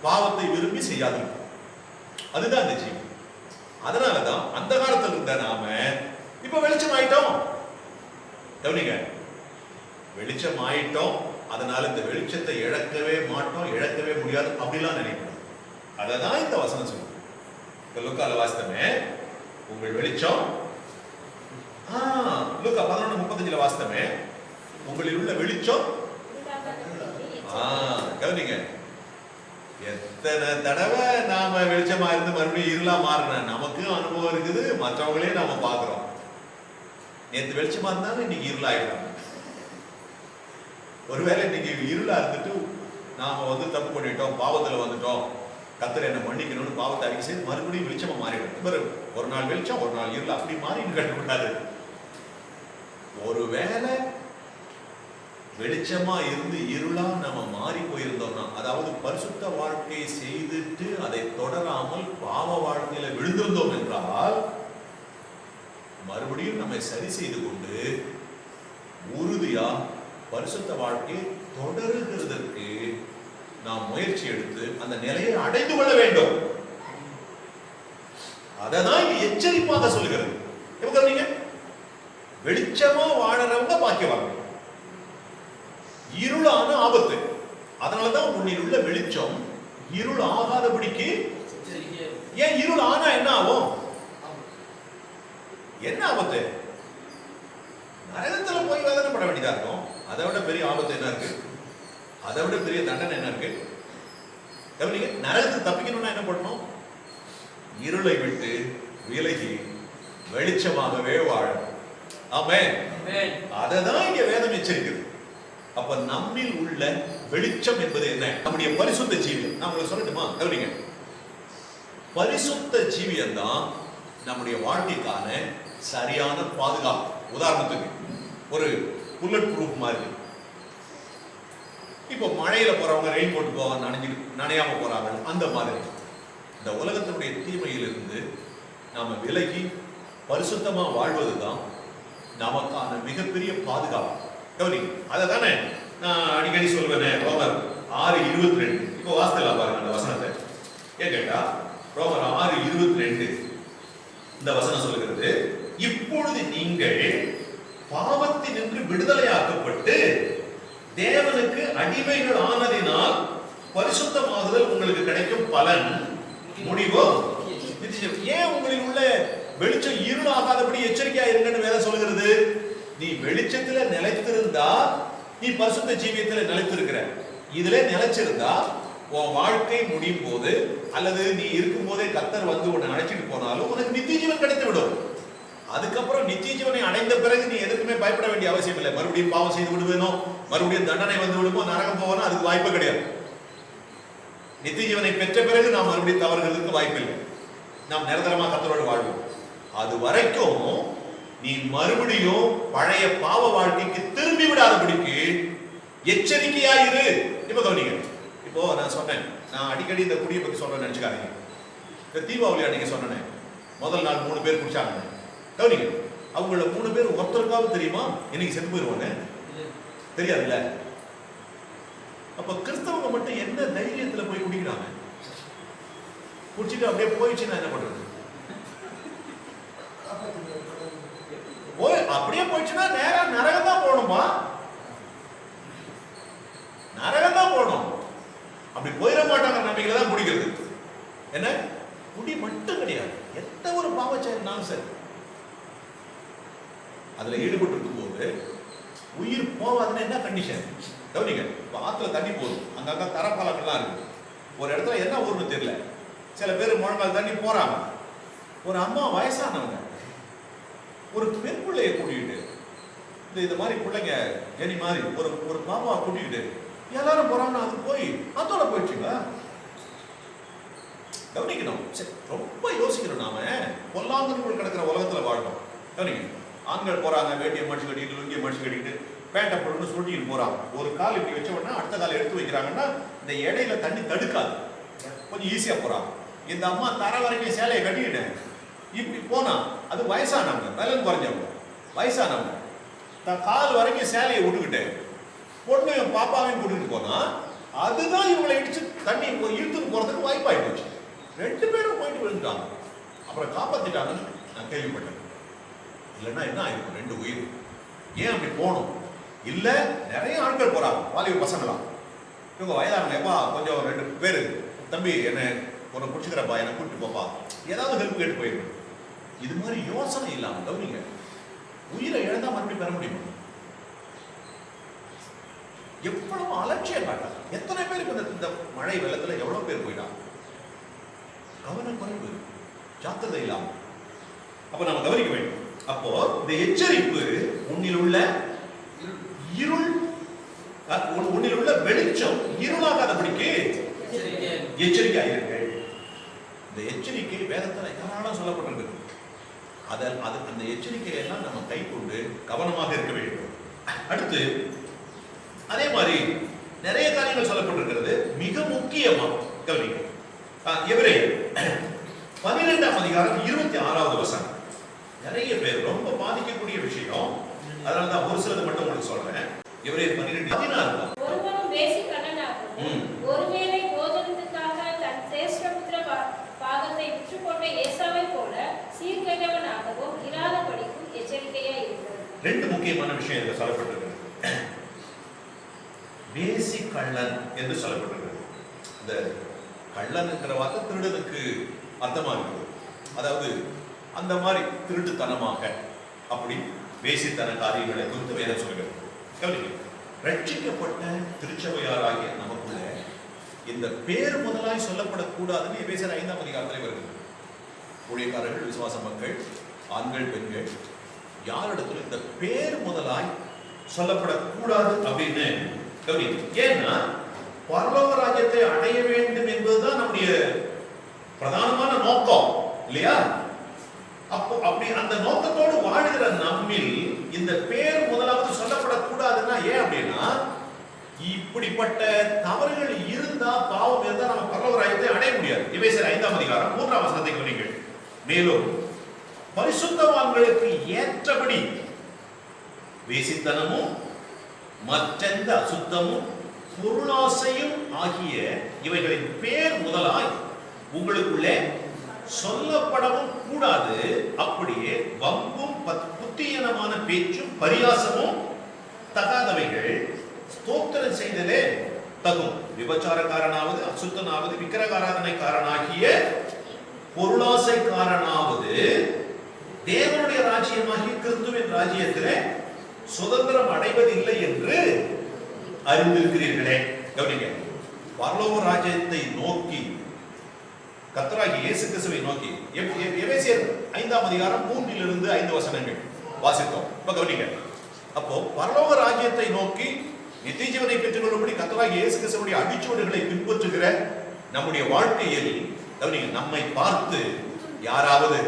பாவத்தை விரும்பி செய்யாதிருப்பது, அதுதான் அந்த ஜீவன். அதனாலதான் அந்த காலத்தில் இருந்த நாம இப்ப வெளிச்சம் ஆயிட்டோம். கவனிங்க, வெளிச்சம் ஆயிட்டோம், அதனால இந்த வெளிச்சத்தை இழக்கவே மாட்டோம், இழக்கவே முடியாது அப்படிலாம் நினைக்கணும். அததான் இந்த வசனம் சொல்லுது. இப்ப லூக்கால வாசித்தமே, உங்கள் வெளிச்சம், லூக்கா 11:35 வாசித்தமே, உங்களில் உள்ள வெளிச்சம். கவனிங்க, எத்தனை தடவை நாம வெளிச்சமா இருந்து மறுபடியும் இருளா மாறின நமக்கும் அனுபவம் இருக்குது, மற்றவங்களே நாம பாக்குறோம். நேற்று வெளிச்சமா இருந்தாலும் இன்னைக்கு இருளாயிடும். ஒருவேளை இன்னைக்கு இருளா இருந்துட்டு நாம தப்பு பண்ணிட்டோம், பாவத்துல வந்துட்டோம், கர்த்தர் என்ன மன்னிக்கணும்னு பாவத்தை அறிக்கை செய்து மறுபடியும் வெளிச்சமா மாறிடும். ஒரு நாள் வெளிச்சம் ஒரு நாள் இருள் அப்படி மாறி கட்டக்கூடாது. ஒருவேளை வெளிச்சமா இருந்து இருளா நம்ம மாறி போயிருந்தோம்னா, அதாவது பரிசுத்த வாழ்க்கையை செய்துட்டு அதை தொடராமல் பாவ வாழ்க்கையில விழுந்திருந்தோம் என்றால், மறுபடியும் நம்மை சரி செய்து கொண்டு உறுதியா பரிசுத்த வாழ்க்கையை தொடருகிறதற்கு நாம் முயற்சி எடுத்து அந்த நிலையை அடைந்து கொள்ள வேண்டும். அதான் இங்க எச்சரிப்பாக சொல்லுகிறது. எப்ப நீங்க வெளிச்சமா வாழறவங்க பாக்கியவாங்க, இருளான ஆபத்து. அதனாலதான் உன்னில் உள்ள வெளிச்சம் இருள் ஆகாதபடிக்கு. ஏன் இருள் ஆனா என்ன ஆகும்? என்ன ஆபத்து? நரகத்துல போய் வேதனை பட வேண்டியதா இருக்கும். அதை விட பெரிய ஆபத்து என்ன இருக்கு? அதை விட பெரிய தண்டனை என்ன இருக்கு? நரகத்துக்கு தப்பிக்கணும்னா என்ன பண்ணணும்? இருளை விட்டு விலகி வெளிச்சமாகவே வாழணும். ஆமென். அததான் இங்க வேதம் எச்சரிக்கிறது. அப்ப நம்மில் உள்ள வெளிச்சம் என்பது என்ன? நம்முடைய பரிசுத்த ஜீவியம். நான் உங்களுக்கு சொல்லட்டுமா? கவனிங்க. பரிசுத்த ஜீவியம் தான் நம்முடைய வாழ்க்கைக்கான சரியான பாதுகாப்பு. உதாரணத்துக்கு ஒரு புல்லட் ப்ரூஃப் மாதிரி. இப்போ மழையில போறவங்க ரெயின் கோட் போவாங்க, நனையாம போறாங்க. அந்த மாதிரி இந்த உலகத்தினுடைய தீமையிலிருந்து நாம விலகி பரிசுத்தமா வாழ்வதுதான் நமக்கான மிகப்பெரிய பாதுகாப்பு. கவனி, அதை தானே நான் அடிக்கடி சொல்வேன். ரோமர் 6:22. இப்போ வாசிக்கலாம் பாருங்க அந்த வசனத்தை. ஏன் கேட்டா ரோமர் 6:22 இந்த வசனம் சொல்லுகிறது, இப்பொழுது நீங்கள் பாவத்தினின்று விடுதலையாக்கப்பட்டு தேவனுக்கு அடிமைகள் ஆனதினால் பரிசுத்தமாகுதல் உங்களுக்கு கிடைக்கும் பலன் முடிவோ. ஏன் உங்களில் உள்ள வெளிச்சம் இருளாகாதபடி எச்சரிக்கையா இருங்கன்னு வேதம் சொல்லுகிறது. நீ வெளிச்சத்துல நிலைத்திருந்தா நீ பரிசுத்த ஜீவியத்துல நிலைத்திருக்கிற. இதுல நிலைச்சிருந்தா உன் வாழ்க்கை முடியும் போது அல்லது நீ இருக்கும் போதே கர்த்தர் உன்னை அழைச்சிட்டு போனாலும் உனக்கு நித்திய ஜீவன் கிடைத்து விடும். அதுக்கப்புறம் நித்திய ஜீவனை அடைந்த பிறகு நீ எதுக்குமே பயப்பட வேண்டிய அவசியம் இல்லை. மறுபடியும் பாவம் செய்து விடுவேனோ, மறுபடியும் தண்டனை வந்து விடுமோ, நரகம் போவோனோ, அதுக்கு வாய்ப்பு கிடையாது. நித்திய ஜீவனை பெற்ற பிறகு நாம் மறுபடியும் தவறுகிறதுக்கு வாய்ப்பு இல்லை. நாம் நிரந்தரமா கர்த்தரோடு வாழ்வோம். அது வரைக்கும் நீ மறுபடியும் பழைய பாவ வாழ்க்கைக்கு திரும்பி விடாதபடிக்கு எச்சரிக்கையாயிரு. இப்ப கவனிங்க. இப்போ நான் சொன்னேன், நான் அடிக்கடி இந்த குடியை பத்தி சொல்றேன்னு நினைச்சுக்காதீங்க. இந்த தீபாவளி அன்னைக்கு சொன்னேன், முதல் நாள் 3 பேர் குடிச்சாங்க. கவனிங்க, அவங்கள 3 பேர் ஒருத்தருக்காவது தெரியுமா இன்னைக்கு செத்து போயிருவாங்க? தெரியாதுல்ல. அப்ப கிறிஸ்தவங்க மட்டும் என்ன தைரியத்துல போய் குடிக்கிறாங்க? குடிச்சிட்டு அப்படியே போயிடுச்சுன்னா என்ன பண்றது? அப்படியே போயிடுச்சுன்னா நேரா நரகம் தான் போகணுமா? நரகம் தான் போகணும். அப்படி போயிட மாட்டாங்க நம்பிக்கையில தான் குடிக்கிறது. என்ன குடி மட்டும் கிடையாது, எந்த ஒரு பாவச்செயல்னாலும் சரி அதுல ஈடுபட்டு இருக்கும் போது உயிர் போவாதுன்னு என்ன கண்டிஷன்? கவனிங்க. ஆத்துல தண்ணி போகுது, அங்கங்க தரப்பாலங்கள்லாம் இருக்கு. ஒரு இடத்துல என்ன ஊர்னு தெரியல, சில பேர் முழங்கால் தண்ணி போறாங்க. ஒரு அம்மா வயசானவங்க ஒரு பெண் பிள்ளையை கூட்டிக்கிட்டு, இந்த மாதிரி பிள்ளைங்க ஜெனி மாதிரி ஒரு பாப்பாவை கூட்டிக்கிட்டு எல்லாரும் போறாங்கன்னா அது போய் அதோட போயிடுச்சுங்க. கவனிக்கணும், ரொம்ப யோசிக்கணும். நாம பொல்லாங்கனுக்குள் கிடக்கிற உலகத்துல வாழணும். கவனிங்க, ஆண்கள் போறாங்க, வேட்டியை மடிச்சு கட்டிட்டு லுங்கியை மடிச்சு கட்டிட்டு பேட்டை போட்டு சுட்டிட்டு போறாங்க. ஒரு கால் இப்படி வச்ச உடனே அடுத்த காலை எடுத்து வைக்கிறாங்கன்னா இந்த இடையில தண்ணி தடுக்காது, கொஞ்சம் ஈஸியா போறாங்க. இந்த அம்மா தர வரைக்கும் சேலையை கட்டிக்கிட்டு இப்படி போனா அது வயசானவங்க, பலன் குறைஞ்சவங்க, வயசானவங்க கால் வரைக்கும் சேலையை விட்டுக்கிட்டு பொண்ணையும் பாப்பாவையும் கூட்டிட்டு போனா அதுதான் இவங்களை இடிச்சு தண்ணி இழுத்துட்டு போறதுக்கு வாய்ப்பாகி போச்சு. 2 பேரும் போயிட்டு விழுந்துட்டாங்க. அப்புறம் காப்பாத்திட்டாங்கன்னு நான் கேள்விப்பட்டேன். இல்லைன்னா என்ன ஆயிருக்கும்? 2 உயிர். ஏன் அப்படி போகணும்? இல்ல நிறைய ஆட்கள் போறாங்க, வாலிப பசங்களாம். இவங்க வயதானவங்க, எப்பா கொஞ்சம் 2 பேரு தம்பி என்ன உன்னை பிடிச்சிக்கிறப்பா, என்னை கூப்பிட்டு போப்பா, ஏதாவது ஹெல்ப் கேட்டு போயிருக்கு. இது மாதிரி யோசனை இல்லாம கவனிங்க, உயிரை இழந்தா மறுபடியும் பெற முடியுமா? எவ்வளவு அலட்சியம் காட்டாங்க. எத்தனை பேர் இப்ப இந்த மழை வெள்ளத்துல எவ்வளவு பேர் போயிட்டாங்க? கவனக்குறைவு, ஜாக்கிரதை இல்லாம. அப்ப நம்ம கவனிக்க வேண்டும். அப்போ இந்த எச்சரிப்பு உன்னில் உள்ள இருள், உன்னில் உள்ள வெளிச்சம் இருளாகாதபடிக்கு எச்சரிக்கையாயிருங்கள். இந்த எச்சரிக்கை வேதத்துல ஏராளம் சொல்லப்பட்டிருக்கு. அதுக்கு அந்த எச்சரிக்கையை எல்லாம் நம்ம கை கொண்டு கவனமாக இருக்க வேண்டும். அடுத்து அதே மாதிரி நிறைய காரியங்கள் சொல்லப்பட்டிருக்கிறது. மிக முக்கியமா கவனிங்க, எபிரேயர் 12ஆம் அதிகாரம் 26வது வசனம். நிறைய பேர் ரொம்ப பாதிக்கக்கூடிய விஷயம், அதனாலதான் ஒரு சிலது மட்டும் உங்களுக்கு சொல்றேன். எபிரேயர் 12:16. ஒருவனும் வேசி கண்ணனாகவும் ஒருவேளை போஜனத்துக்காக தன் சேஷ்டபுத்திர பாகத்தை விற்றுக்கொண்ட ஏசாவை போல சீர்கெட்டவனாகவும் இராதபடிக்கும் எச்சரிக்கையாய் இருக்கிறது. ரெண்டு முக்கியமான விஷயம் இதுல சொல்லப்பட்டிருக்கிறது. வேசி கள்ளன் என்று சொல்லப்பட்டிருக்கிறது. இந்த கள்ளன் என்கிற வார்த்தை திருடனுக்கு அர்த்தமா இருக்குது. அதாவது அந்த மாதிரி திருட்டுத்தனமாக அப்படி வேசித்தன காரியங்களை குறித்து வேதம் சொல்கிறது. கவனிங்க, ரட்சிக்கப்பட்ட திருச்சபையாராகிய நமக்குள்ள இந்த பேர் முதலாய் சொல்லப்படக்கூடாதுன்னு எபேசியர் 5ஆம் அதிகாரத்தில் வருகிறது. ஊழியக்காரர்கள், விசுவாச மக்கள், ஆண்கள், பெண்கள் யாரிடத்துல இந்த பேர் முதலாய் சொல்லப்படக்கூடாது அப்படின்னு கவனிங்க. ஏன்னா பரலோக ராஜ்யத்தை அடைய வேண்டும் என்பதுதான் நம்முடைய பிரதானமான நோக்கம் இல்லையா? அப்போ அப்படி அந்த நோக்கத்தோடு வாழுகிற நம்மில் இந்த பேர் முதலாவது சொல்லப்படக்கூடாதுன்னா ஏன் அப்படின்னா, இப்படிப்பட்ட தவறுகள் இருந்தா, பாவம் இருந்தா நம்ம பரலோக ராஜ்யத்தை அடைய முடியாது. எபேசியர் 5ஆம் அதிகாரம் 3ஆம் வசனத்தை கவனிங்கள். மேலும் பரிசுத்தவான்களுக்கு ஏற்றபடி வேசித்தனமும் மற்றெந்த அசுத்தமும் பொருளாசையும் ஆகிய இவைகளின் பேர் முதலாய் உங்களுக்குள்ளே சொல்லப்படவும் கூடாது. அப்படியே வம்பும் புத்தியனமான பேச்சும் பரியாசமும் தகாதவைகள். ஸ்தோத்திரம் செய்தலே தகும். விபச்சாரக்காரனாவது, அசுத்தனாவது, விக்கிரகாராதனைக்காரனாகிய பொருளாசைக்காரனாவது தேவனுடைய ராஜ்யமாகிய கிறிஸ்துவின் ராஜ்யத்திலே சுதந்திரம் அடைவதில்லை என்று அறிந்திருக்கிறீர்களே. கவனிங்க, பரலோக ராஜ்யத்தை நோக்கி கர்த்தராகிய இயேசு கிறிஸ்துவை நோக்கி எபேசியர் 5ஆம் அதிகாரம் 3லிருந்து 5 வசனங்கள் வாசித்தோம். இப்ப கவனிங்க, அப்போ பரலோக ராஜ்யத்தை நோக்கி நித்திய ஜீவனை பெற்றுக்கொள்ளும்படி கர்த்தராகிய இயேசு கிறிஸ்துவுடைய அடிச்சுவடுகளை பின்பற்றுகிற நம்முடைய வாழ்க்கையில் கவனிங்க, நம்மை பார்த்து யாராவது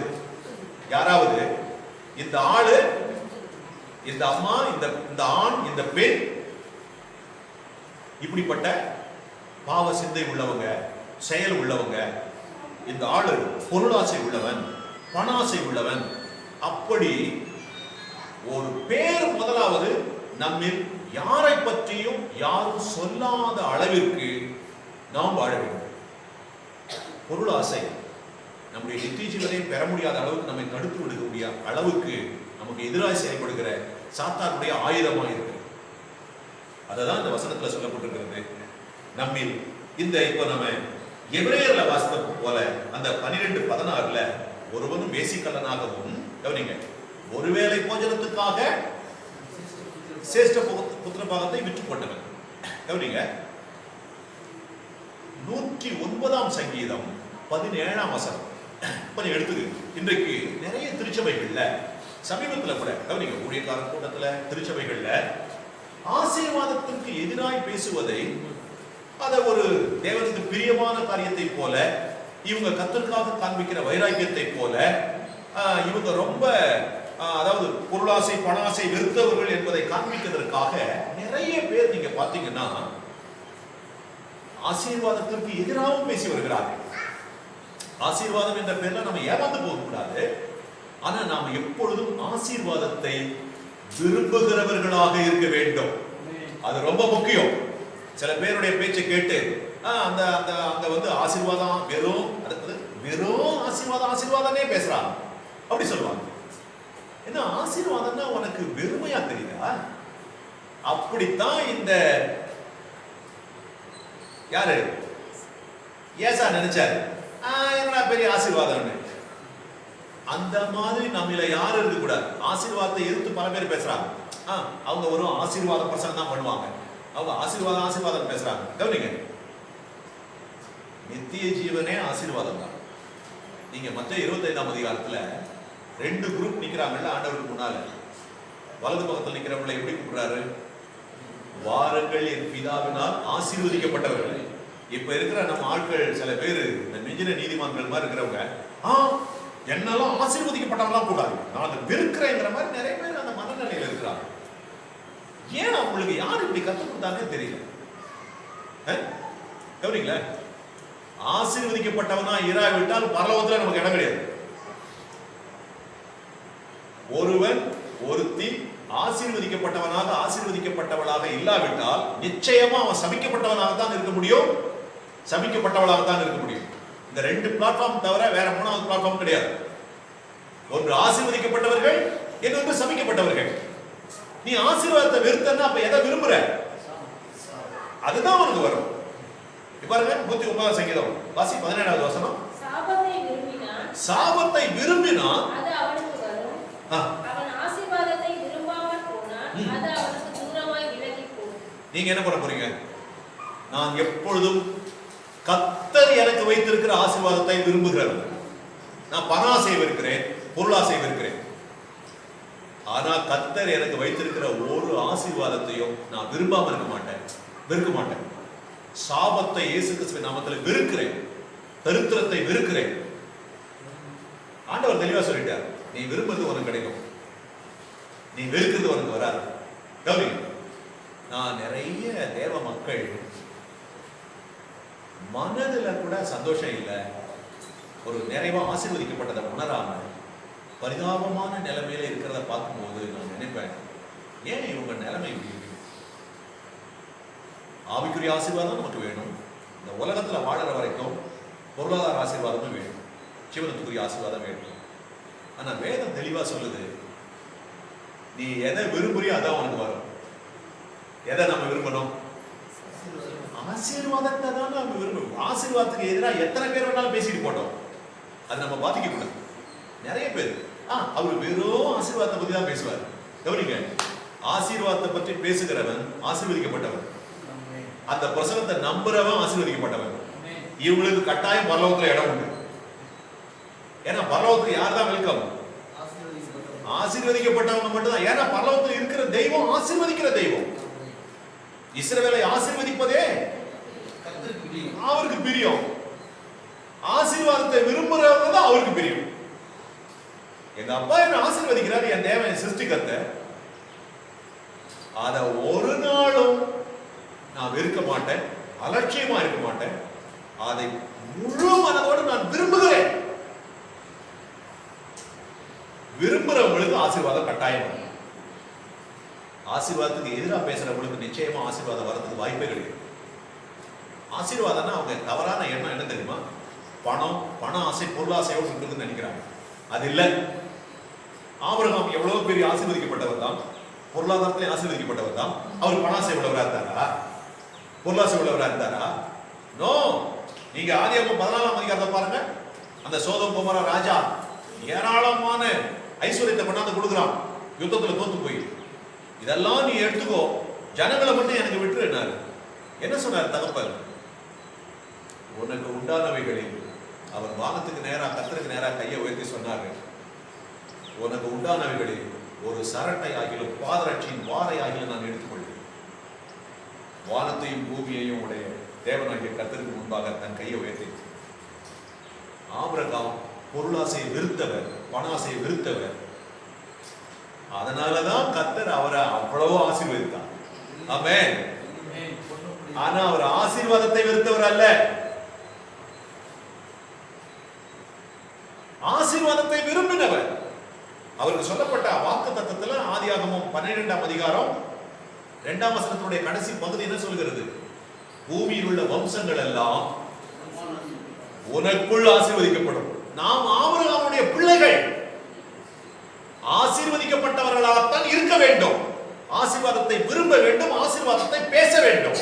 இந்த ஆளு, இந்த அம்மா, இந்த ஆண், இந்த பெண் இப்படிப்பட்ட பாவ சிந்தை உள்ளவங்க, செயல் உள்ளவங்க, இந்த ஆளு பொருளாசை உள்ளவன், பணாசை உள்ளவன், அப்படி ஒரு பேர் முதலாவது நம்மில் யாரை பற்றியும் யாரும் சொல்லாத அளவிற்கு நாம் வாழ வேண்டும். பொருளாசை நம்முடைய நித்திய ஜீவனை பெற முடியாத அளவுக்கு நம்மை தடுத்து விடக்கூடிய அளவுக்கு நமக்கு எதிராக செயல்படுகிற சாத்தானுடைய ஆயுதமாக இருக்கு. அததான் இந்த வசனத்துல சொல்லப்பட்டிருக்கிறது. நம்மில் இந்த இப்ப நம்ம எபிரேயர்ல வாசித்த போல அந்த 12:16 ஒருவனும் வேசிக்கல்லனாகவும், கவனிங்க, ஒருவேளை போஜனத்துக்காக சேஷ்ட புத்திர பாகத்தை விற்று கொண்டவன். கவனிங்க, 109ஆம் சங்கீதம் 17ஆம் வசனம் கொஞ்சம் எடுத்துக்கு. இன்றைக்கு நிறைய திருச்சபைகள்ல, சமீபத்துல கூட கவனிங்க, ஊழியக்காரர் கூட்டத்துல திருச்சபைகள்ல ஆசீர்வாதத்திற்கு எதிராய் பேசுவதை அத ஒரு தேவனுக்கு பிரியமான காரியத்தை போல, இவங்க கர்த்தருக்காக காண்பிக்கிற வைராக்கியத்தை போல, இவங்க ரொம்ப அதாவது பொருளாசை பணாசை வெறுத்தவர்கள் என்பதை காண்பிப்பதற்காக நிறைய பேர் நீங்க பாத்தீங்கன்னா ஆசீர்வாதத்திற்கு எதிராகவும் பேசி வருகிறார்கள். ஆசீர்வாதம் என்ற பேர்ல நம்ம ஏமாந்து போக கூடாது. ஆனா நாம எப்பொழுதும் ஆசீர்வாதத்தை விரும்புகிறவர்களாக இருக்க வேண்டும். அது ரொம்ப முக்கியம். சில பேருடைய பேச்சை கேட்டு அந்த அந்த அங்க வந்து ஆசீர்வாதம் வெறும் ஆசீர்வாதமே பேசுறாங்க அப்படி சொல்லுவாங்க. என்ன ஆசீர்வாதம்னா உனக்கு வெறுமையா தெரியுதா? அப்படித்தான் இந்த யாரு ஏசா நினைச்சாரு, என்னடா பெரிய ஆசீர்வாதம். அந்த மாதிரி நம்மள யாரும் இருக்க கூடாது. ஆசீர்வாதத்தை எதிர்த்து பல பேர் பேசுறாங்க. அவங்க ஒரு ஆசீர்வாத பிரசங்கம் தான் பண்ணுவாங்க. அவங்க ஆசீர்வாதம் ஆசீர்வாதம் பேசுறாங்க. கவனிங்க, நித்திய ஜீவனே ஆசீர்வாதம் தான். நீங்க மத்த 25ஆம் அதிகாரத்துல 2 குரூப் நிக்கிறாங்கல்ல ஆண்டவருக்கு முன்னால. வலது பக்கத்தில் நிக்கிறவங்களை எப்படி கூப்பிடுறாரு? வாருங்கள் என் பிதாவினால் ஆசீர்வதிக்கப்பட்டவர்கள். இப்ப இருக்கிற நம்ம ஆட்கள் சில பேர் இந்த மிஞ்சின நீதிமான்கள் மாதிரி இருக்கிறவங்க, என்னெல்லாம் ஆசீர்வதிக்கப்பட்டவங்களாம் கூடாது, நான் அதை வெறுக்கிறேங்கிற மாதிரி நிறைய பேர் அந்த மனநிலையில இருக்கிறாங்க. ஏன் அவங்களுக்கு யார் இப்படி கற்றுக் கொடுத்தாங்கன்னு தெரியல. கவனிங்களா, ஆசீர்வதிக்கப்பட்டவனா இராவிட்டால் பரலோகத்துல நமக்கு இடம் கிடையாது. ஒருவன் ஒருத்தி ஆசீர்வதிக்கப்பட்டவனாக ஆசீர்வதிக்கப்பட்டவளாக இல்லாவிட்டால் நிச்சயமா அவன் சபிக்கப்பட்டவனாக தான் இருக்க முடியும், சபிக்கப்பட்டவளாக தான் இருக்க முடியும். இந்த 2 பிளாட்ஃபார்ம் தவிர வேற 3வது பிளாட்ஃபார்ம் கிடையாது. ஒன்று ஆசீர்வதிக்கப்பட்டவர்கள், இன்னொன்று சபிக்கப்பட்டவர்கள். நீ ஆசீர்வாதத்தை வெறுத்தன்னா அப்ப எதை விரும்புற? அதுதான் உனக்கு வரும். பாருங்க 109ஆம் சங்கீதம் வாசி 17வது வசனம். சாபத்தை விரும்பினான் அது அவனுக்கு வரும், அவன் ஆசீர்வாதத்தை விரும்பாமல் போனான் அது அவனுக்கு தூரமாய் விலகி போகும். நீங்க என்ன பண்ண போறீங்க? நான் எப்பொழுதும் கர்த்தர் எனக்கு வைத்திருக்கிற ஆசீர்வாதத்தை விரும்புகிறேன். நான் பணாசை வெறுக்கிறேன், பொருளாசை வெறுக்கிறேன். ஆனா கர்த்தர் எனக்கு வைத்திருக்கிற ஒரு ஆசீர்வாதத்தையும் நான் விரும்பாம இருக்க மாட்டேன், வெறுக்க மாட்டேன். சாபத்தை இயேசு கிறிஸ்துவின் நாமத்தில் வெறுக்கிறேன், தரித்திரத்தை வெறுக்கிறேன். ஆண்டவர் தெளிவா சொல்லிட்டார், நீ விரும்புறது உனக்கு கிடைக்கும், நீ வெறுக்கிறது உனக்கு வராது. கவனி, நான் நிறைய தேவ மக்கள் மனதுல கூட சந்தோஷம் இல்லை, ஒரு நிறைவா ஆசீர்வதிக்கப்பட்டதை உணராம பரிதாபமான நிலைமையில இருக்கிறத பார்க்கும்போது நான் நினைப்பேன், ஏன் இவங்க நிலைமை இப்படி இருக்கு? ஆவிக்குரிய ஆசீர்வாதம் நமக்கு வேணும். இந்த உலகத்துல வாழற வரைக்கும் பொருளாதார ஆசீர்வாதமும் வேணும், ஜீவனத்துக்குரிய ஆசீர்வாதம் வேணும். ஆனா வேதம் தெளிவா சொல்லுது, நீ எதை விரும்புறியோ அதான் உனக்கு வரும். எதை நம்ம விரும்பணும்? ஆசீர்வாதத்தை தான் நம்ம விரும்புவோம். ஆசீர்வாதத்துக்கு எதிராக எத்தனை பேர் வேணாலும் பேசிட்டு போட்டோம், அது நம்ம பாதிக்க கூடாது. நிறைய பேர் அவர் வெறும் ஆசீர்வாதத்தை பத்தி தான் பேசுவார். கவனிங்க, ஆசீர்வாதத்தை பற்றி பேசுகிறவன் ஆசீர்வதிக்கப்பட்டவன், அந்த பிரசனத்தை நம்புறவன் ஆசீர்வதிக்கப்பட்டவன். இவங்களுக்கு கட்டாயம் பரலோகத்துல இடம் உண்டு. ஏன்னா பரலோகத்துக்கு யார் தான் வெல்கம்? ஆசீர்வதிக்கப்பட்டவங்க மட்டும்தான். ஏன்னா பரலோகத்தில் இருக்கிற தெய்வம் ஆசீர்வதிக்கிற தெய்வம். இஸ்ரவேலை ஆசீர்வதிப்பதே அவருக்கு பிரியம். ஆசீர்வாதத்தை விரும்புறவங்க தான் அவருக்கு பிரியம். எங்க அப்பா என்ன ஆசீர்வதிக்கிறாரு, என் தேவன் சிருஷ்டிகர்த்த, அத ஒரு நாளும் நான் வெறுக்க மாட்டேன், அலட்சியமா இருக்க மாட்டேன். அதை முழு மனதோடு நான் விரும்புகிறேன். விரும்புறவங்களுக்கு ஆசீர்வாதம் கட்டாயம். ஆசீர்வாதத்துக்கு எதிராக பேசுறவங்களுக்கு நிச்சயமா ஆசீர்வாதம் வரதுக்கு வாய்ப்பே கிடையாது. ஆசீர்வாதம்னா அவங்க தவறான எண்ணம் என்ன தெரியுமா? பணம், பண ஆசை, பொருளாசையோடு இருக்குதுன்னு நினைக்கிறாங்க. அது இல்லை. ஆபிரகாம் எவ்வளவு பெரிய ஆசீர்வதிக்கப்பட்டவர் தான், பொருளாதாரத்திலே ஆசீர்வதிக்கப்பட்டவர் தான். அவர் பணாசை உள்ளவரா இருந்தாரா? பொருளாசை உள்ளவரா இருந்தாரா? நோ. நீங்க ஆதியாகமம் 14ஆம் அதிகாரத்தை பாருங்க. அந்த சோதோம் கொமோரா ராஜா ஏராளமான ஐஸ்வர்யத்தை கொண்டாந்து கொடுக்குறான், யுத்தத்துல தோத்து போய். இதெல்லாம் நீ எடுத்துக்கோ, ஜனங்களை மட்டும் எனக்கு விட்டுருனாரு. என்ன சொன்னார் தகப்பன்? உனக்கு உண்டானவைகளில், அவர் வானத்துக்கு நேரா கர்த்தருக்கு நேரா கையை உயர்த்தி சொன்னாரு, உனக்கு உண்டானவைகளில் ஒரு சரட்டை ஆகிலும் பாதரட்சியின் வாரை ஆகிலும் நான் எடுத்துக்கொள்வேன். வானத்தையும் பூமியையும் உடைய தேவனாகிய கர்த்தருக்கு முன்பாக தன் கையை உயர்த்தி. ஆபிரகாம் பொருளாசையை வெறுத்தவர், பணாசையை வெறுத்தவர். அதனாலதான் கர்த்தர் அவரை அவ்வளவு ஆசீர்வதித்தார். ஆமென். ஆனா அவர் ஆசீர்வாதத்தை வெறுத்தவர் அல்ல, ஆசீர்வாதத்தை விரும்பினவர். அவருக்கு சொல்லப்பட்ட வாக்கு தத்தத்துல ஆதியாகமம் 12ஆம் அதிகாரம் 2ஆம் வசனத்துடைய கடைசி பகுதி என்ன சொல்கிறது? பூமியில் உள்ள வம்சங்கள் எல்லாம் உனக்குள் ஆசீர்வதிக்கப்படும். நாம் ஆபிரகாமுடைய பிள்ளைகள், ஆசீர்வதிக்கப்பட்டவர்களாகத்தான் இருக்க வேண்டும். ஆசீர்வாதத்தை விரும்ப வேண்டும், ஆசீர்வாதத்தை பேச வேண்டும்.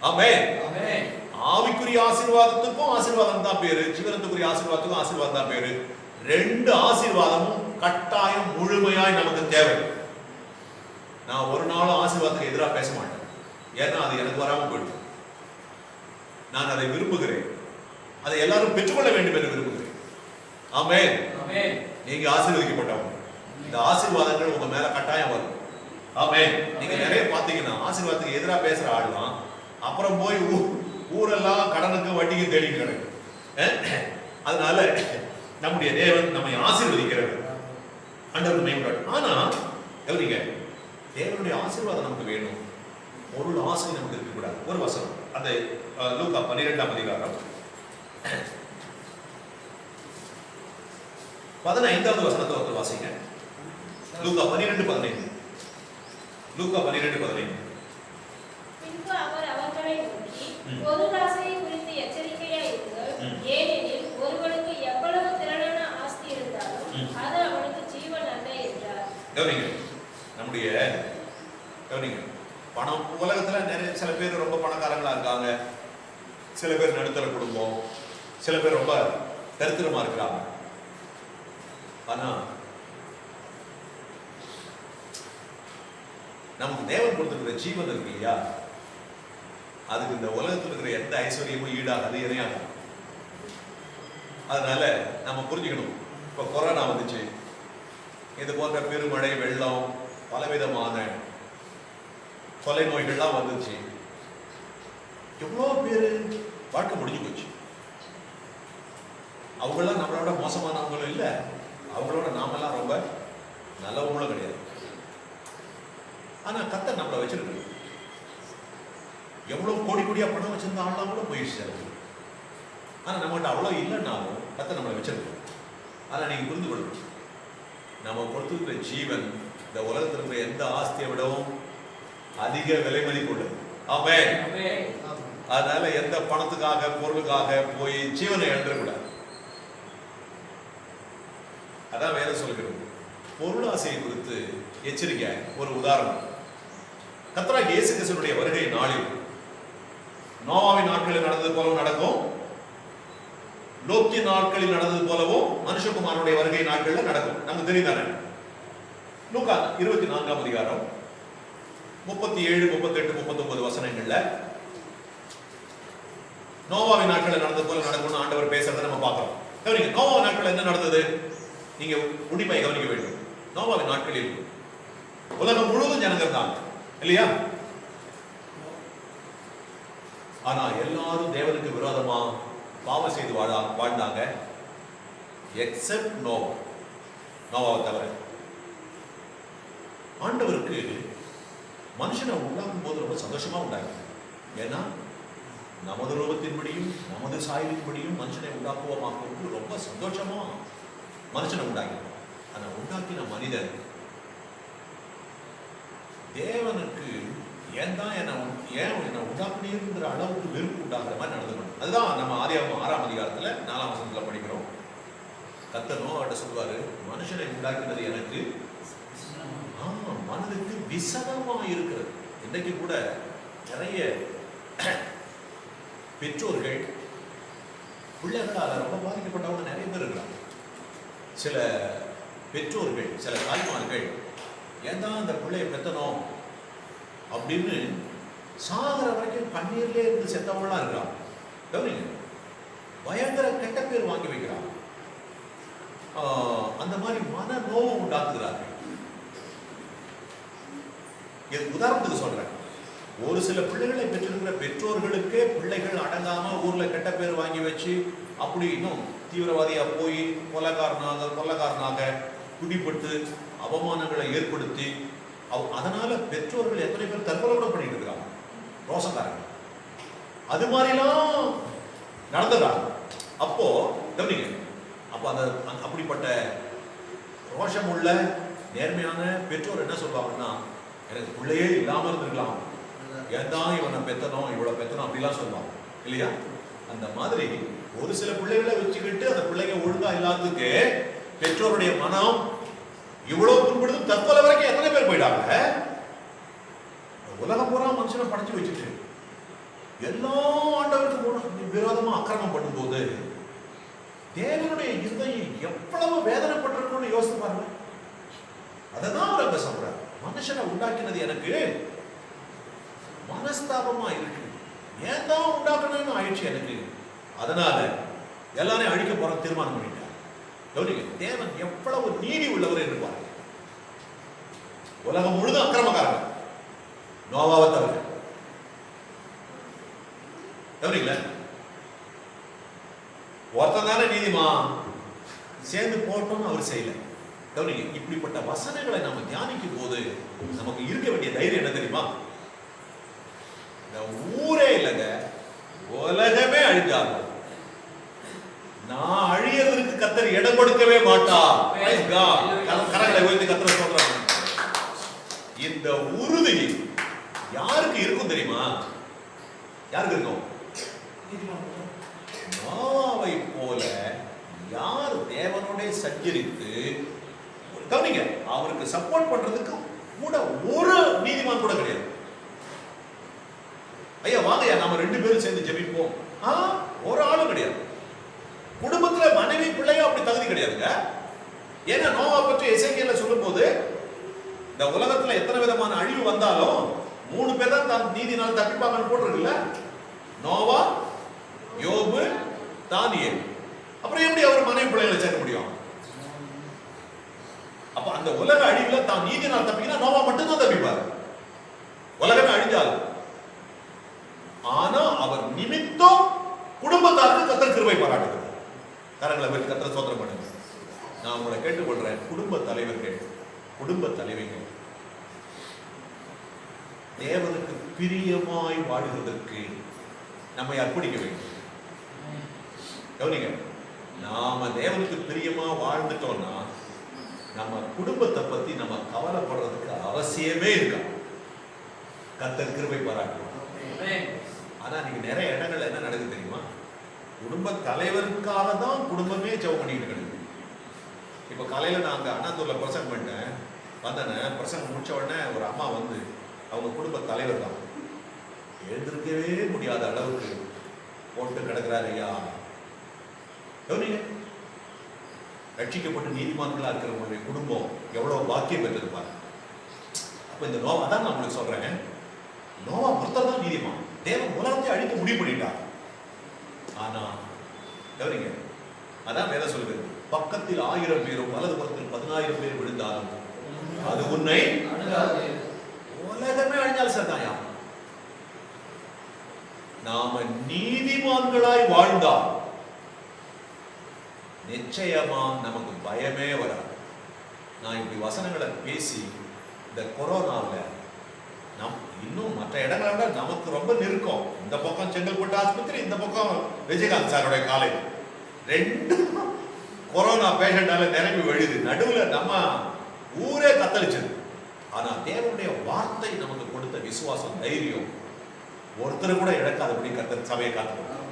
ஆமென். ஆவிக்குரிய ஆசீர்வாதத்துக்கும் ஆசீர்வாதம் தான் பேரு, ஜீவனத்துக்குரிய ஆசீர்வாதத்துக்கும் ஆசீர்வாதம் தான் பேரு. 2 ஆசீர்வாதமும் கட்டாயம் முழுமையாய் நமக்கு தேவை. நான் ஒரு நாளும் ஆசீர்வாதத்துக்கு எதிராக பேச மாட்டேன். ஏன்னா அது எனக்கு வராம போயிடுது. நான் அதை விரும்புகிறேன், அதை எல்லாரும் பெற்றுக்கொள்ள வேண்டும் என்று விரும்புகிறேன். ஆமென். நீங்க ஆசீர்வதிக்கப்பட்டவங்க. இந்த ஆசீர்வாதங்கள் உங்க மேல கட்டாயம் வரும். ஆமென். நீங்க நிறைய பாத்தீங்கன்னா ஆசீர்வாதத்துக்கு எதிராக பேசுற ஆள்லாம் அப்புறம் போய் ஊரெல்லாம் கடனுக்கு வட்டிக்கு தேடி கிடக்கு. அதனால நம்முடைய தேவன் நம்மை ஆசீர்வதிக்கிறார். ஆண்டவர் மேம்பட. ஆனா எவரிங்க தேவனுடைய ஆசீர்வாதம் நமக்கு வேணும், பொருள் ஆசை நமக்கு இருக்கக்கூடாது. ஒரு வசனம் அந்த லூக்கா 12ஆம் அதிகாரம் 15வது வசனத்தை ஒருத்தர் வாசிங்க. லூக்கா 12:15. லூக்கா 12:15. பின்பு அவர் அவர்களை நோக்கி, பொருளாசையை குறித்து எச்சரிக்கையாய் இருங்கள். ஏனெனில் ஒருவனுக்கு எவ்வளவு திரளான ஆஸ்தி இருந்தாலும் அது அவனுக்கு ஜீவன் அல்ல என்றார். கவனிங்க, நம்முடைய கவனிங்க, பணம் உலகத்துல நிறைய சில பேர் ரொம்ப பணக்காரங்களா இருக்காங்க, சில பேர் நடுத்தர குடும்பம், சில பேர் ரொம்ப தரித்திரமா இருக்கிறாங்க. ஆனா நமக்கு தேவன் கொடுத்திருக்கிற ஜீவன் இருக்கு இல்லையா, அதுக்கு இந்த உலகத்தில் இருக்கிற எந்த ஐஸ்வர்யமும் ஈடாகாது, இணையாது. அதனால நம்ம புரிஞ்சுக்கணும். இப்ப கொரோனா வந்துச்சு, இது போன்ற பெருமழை, வெள்ளம், பலவிதமான கொலை நோய்கள்லாம் வந்துச்சு. எவ்வளோ பேரு வாழ்க்கை முடிஞ்சு போச்சு. அவங்களாம் நம்மளோட மோசமானவங்களும் இல்லை, அவங்களோட நாமெல்லாம் ரொம்ப நல்லவங்களும் கிடையாது. ஆனா கர்த்தர் நம்மளை வச்சிருக்கு. எவ்வளவு கோடி கோடியா பணம் வச்சிருந்த ஆள்லாம் கூட போயிடுச்சு. ஆனா நம்மகிட்ட அவ்வளவு இல்லைன்னாலும் கர்த்தர் நம்மளை வச்சிருக்கு. ஆனா நீங்க புரிந்து கொள்ளணும், நம்ம கொடுத்துருக்கிற ஜீவன் இந்த உலகத்தில் இருக்கிற எந்த ஆஸ்தியை விடவும் அதிக விலை மதிப்புள்ளது. ஆமென். அதனால எந்த பணத்துக்காக பொருளுக்காக போய் ஜீவனை இழந்துடக்கூடாது. அதான் வேதம் சொல்கிறது. பொருளாசையை குறித்து எச்சரிக்கை. ஒரு உதாரணம், கர்த்தராகிய இயேசு கிறிஸ்துவினுடைய வருகை நாளில் நோவாவின் நாட்களில் நடந்தது போலவும் நடக்கும், லோத்தின் நாட்களில் நடந்தது போலவும் மனுஷகுமாரனுடைய வருகை நாட்களில் நடக்கும். நமக்கு தெரியுதானே? லூக்கா 24ஆம் அதிகாரம் 37, 38, 39 வசனங்கள்ல நோவாவின் நாட்களில் நடந்தது போல நடக்கும்னு ஆண்டவர் பேசுறதை நம்ம பார்க்கிறோம். கவனிங்க, நோவாவின் நாட்களில் என்ன நடந்தது நீங்க உன்னிப்பாய் கவனிக்க வேண்டும். நோவாவின் நாட்களில் உலகம் முழுவதும் ஜனங்கள் தான் இல்லையா? ஆனா எல்லாரும் தேவனுக்கு விரோதமா பாவம் செய்து வாழ்ந்தாங்க, எக்ஸெப்ட் நோவாவை தவிர. ஆண்டவருக்கு மனுஷனை உண்டாக்கும் போது ரொம்ப சந்தோஷமா உண்டாங்க. ஏன்னா நமது ரூபத்தின்படியும் நமது சாயலின்படியும் மனுஷனை உண்டாக்குவோமாக்கு ரொம்ப சந்தோஷமா மனுஷனை உண்டாக்கினார். ஆனா உண்டாக்கின மனிதன் தேவனுக்கு ஏன் என்ன உண்டாக்குனீங்கிற அளவுக்கு வெறுப்பு உண்டாக்குற மாதிரி நடந்துக்கணும். அதுதான் நம்ம ஆதியாகமம் 6ஆம் அதிகாரத்துல 4ஆம் வசனத்துல படிக்கிறோம். கர்த்தர் நோவாட்ட சொல்வாரு, மனுஷனை உண்டாக்கினது எனக்கு மனதுக்கு விசனமா இருக்கிறது. இன்னைக்கு கூட நிறைய பெற்றோர்கள் பிள்ளைகளால் ரொம்ப பாதிக்கப்பட்டவங்க நிறைய பேர் இருக்கிறாங்க. சில பெற்றோர்கள், சில தாய்மார்கள் ஏன்தான் அந்த பிள்ளையை பெத்தணும் அப்படின்னு சாகர வரைக்கும் கண்ணீர்லேயே இருந்து செத்தவங்களாம் இருக்கிறாங்க. கவனிங்க, பயங்கர கெட்ட பேர் வாங்கி வைக்கிறாங்க. அந்த மாதிரி மன நோவு உண்டாக்குகிறார்கள். உதாரணத்துக்கு சொல்றேன், ஒரு சில பிள்ளைகளை பெற்றிருக்கிற பெற்றோர்களுக்கே பிள்ளைகள் அடங்காம ஊர்ல கெட்ட பேர் வாங்கி வச்சு அப்படி இன்னும் தீவிரவாதியா போய் கொள்ளக்காரனாக குடிப்பட்டு அவமானங்களை ஏற்படுத்தி அதனால பெற்றோர்கள் எத்தனை பேர் தற்கொலை கூட பண்ணிட்டு இருக்காங்க, ரோசக்காரங்க. அது மாதிரிலாம் நடந்துடுறாங்க. அப்போ கவனிங்க, அப்போ அந்த அப்படிப்பட்ட ரோஷம் உள்ள நேர்மையான பெற்றோர் என்ன சொல்லுவாங்கன்னா, எனக்கு பிள்ளையே இல்லாம இருந்திருக்கலாம், ஏன்தான் இவனை பெத்தனும் இவ்வளவு பெத்தனும் அப்படிலாம் சொல்லுவாங்க இல்லையா? அந்த மாதிரி ஒரு சில பிள்ளைகளை வச்சுக்கிட்டு அந்த பிள்ளைங்க ஒழுங்கா இல்லாததுக்கு பெற்றோருடைய மனம் இவ்வளவு புண்படுத்தும் தற்கொலை வரைக்கும் எத்தனை பேர் போயிட்டாங்க. உலகம் பூரா மனுஷனை படைச்சு வச்சுட்டு எல்லா ஆண்டவருக்கு விரோதமா அக்கிரமம் பண்ணும்போது தேவனுடைய இருதயம் எவ்வளவு வேதனைப்பட்டிருக்கும்னு யோசித்து பாருங்க. அததான் அவர் அங்க சொல்றார், மனுஷனை உண்டாக்கினது எனக்கு மனஸ்தாபமா இருக்கு. ஏன் தான் உண்டாக்கணும்னு ஆயிடுச்சு எனக்கு. அதனால எல்லாரையும் அழிக்க போற தீர்மானம் பண்ணிட்டார். கவனிங்க, தேவன் எவ்வளவு நீதி உள்ளவர் என்று பாருங்க. உலகம் முழுதும் அக்கிரமக்காரங்க, நோவாவை தவிர. கவனிங்கள, ஒருத்தன் தானே நீதிமா, சேர்ந்து போட்டோம்னு அவர் செய்யல. கவனிங்க, இப்படிப்பட்ட வசனங்களை நம்ம தியானிக்கும் போது நமக்கு இருக்க வேண்டிய தைரியம் என்ன தெரியுமா? இந்த ஊரே இல்லைங்க, உலகமே அழிஞ்சாலும் நான் அழியறதுக்கு கர்த்தர் இடம் கொடுக்கவே மாட்டார். கரங்களை உயர்த்தி கர்த்தர் சொல்றாங்க. இந்த உறுதி யாருக்கு இருக்கும் தெரியுமா? யாருக்கு இருக்கும்? நோவாவை போல யார் தேவனோட சஞ்சரித்து, கவனிங்க, அவருக்கு சப்போர்ட் பண்றதுக்கு கூட ஒரு நீதிமான் கூட கிடையாது. ஐயா வாங்கய்யா நாம 2 பேரும் சேர்ந்து ஜெபிப்போம், ஒரு ஆளும் கிடையாது. குடும்பத்துல மனைவி பிள்ளையும் அப்படி தகுதி கிடையாதுங்க. ஏன்னா நோவா பற்றி எசேக்கியேல்ல சொல்லும்போது, இந்த உலகத்துல எத்தனை விதமான அழிவு வந்தாலும் 3 பேர் தான் தான் நீதினால் தப்பிப்பாங்கன்னு போட்டிருக்குல்ல. நோவா, யோபு, தானியேல். அப்புறம் எப்படி அவர் மனைவி பிள்ளைகளை சேர்க்க முடியும்? அப்ப அந்த உலக அழிவுல தான் நீதினால் தப்பினா நோவா மட்டும்தான் தப்பிப்பார், உலகமே அழிஞ்சாலும். ஆனா அவர் நிமித்தம் குடும்பத்தாருக்கு கர்த்தர் கிருபை பாராட்டுகிறார். கரங்களை வைத்து கர்த்தரை ஸ்தோத்திரம் பண்ணுங்க. நான் உங்களை கேட்டுக்கொள்றேன், குடும்ப தலைவர்கள், குடும்ப தலைவிகள், தேவனுக்கு பிரியமாய் வாழுவதற்கு நம்மை அர்ப்பணிக்க வேண்டும். கவனிங்க, நாம தேவனுக்கு பிரியமா வாழ்ந்துட்டோம்னா நம்ம குடும்பத்தை பத்தி நம்ம கவலைப்படுறதுக்கு அவசியமே இருக்கா. கர்த்தர் கிருபை பாராட்டுவோம். ஆனா நீங்க நிறைய இடங்கள்ல என்ன நடக்குது தெரியுமா? குடும்ப தலைவருக்காக தான் குடும்பமே ஜெபம் பண்ணிட்டு கிடக்கு. இப்ப காலையில நான் அங்க அண்ணாத்தூர்ல பிரசங்கம் பண்ணேன், வந்தேன். பிரசங்கம் முடிச்ச உடனே ஒரு அம்மா வந்து, அவங்க குடும்ப தலைவர் தான், எழுந்திருக்கவே முடியாத அளவுக்கு போட்டு கிடக்கிறாரு ஐயா. கவனிங்க, ரட்சிக்கப்பட்டு நீதிமான்களா இருக்கிறவங்களுடைய குடும்பம் எவ்வளவு பாக்கியம் பெற்றிருப்பாங்க. அப்ப இந்த நோவா தான் நான் உங்களுக்கு சொல்றேன், நோவா ஒருத்தர் தான் நீதிமான். தேவன் உலகத்தை அழிக்க முடிவு பண்ணிட்டார். ஆனா கவனிங்க, அதான் வேதம் சொல்லுது, பக்கத்தில் 1000 பேரும் வலது பக்கத்தில் 10000 பேர் விழுந்தாலும் அது உன்னை உலகமே அழிஞ்சால் சதாயா. நாம நீதிமான்களாய் வாழ்ந்தால் நிச்சயமா நமக்கு பயமே வராது. நான் இப்படி வசனங்களை பேசி இந்த கொரோனாவில் நம் இன்னும் மற்ற இடங்களை விட நமக்கு ரொம்ப நெருக்கம். இந்த பக்கம் செங்கல்பட்டு ஆஸ்பத்திரி, இந்த பக்கம் விஜயகாந்த் சாருடைய காலை, 2 கொரோனா பேஷண்டால நிரம்பி வழியுது. நடுவில் நம்ம ஊரே தத்தளிச்சது. ஆனா தேவனுடைய வார்த்தை நமக்கு கொடுத்த விசுவாசம், தைரியம் ஒருத்தர் கூட இழக்காதபடி கர்த்தர் சபையை காத்துக்கணும்.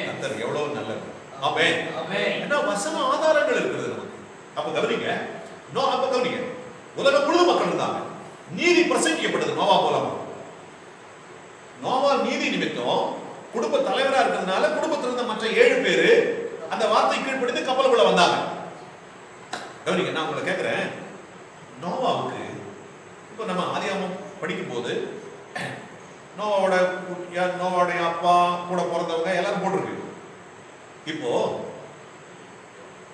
கர்த்தர் எவ்வளவு நல்லது. ஆமென். ஏன்னா வசன ஆதாரங்கள் இருக்குது நமக்கு. அப்ப கவனிங்க, உலகம் முழு மக்கள் இருந்தாங்க, நீதி பிரசங்கிக்கப்பட்டது நோவா மூலமா. நோவா நீதி நிமித்தம் குடும்ப தலைவரா இருக்கிறதுனால குடும்பத்தில் இருந்த மற்ற 7 பேரு அந்த வார்த்தை கீழ்ப்படிந்து கப்பலுக்குள்ள வந்தாங்க. கவனிங்க, நான் உங்களை கேட்கிறேன், நோவாவுக்கு இப்ப நம்ம ஆதியாகமம் படிக்கும் போது நோவாவுடைய அப்பா கூட பிறந்தவங்க எல்லாரும் போட்டிருக்கு. இப்போ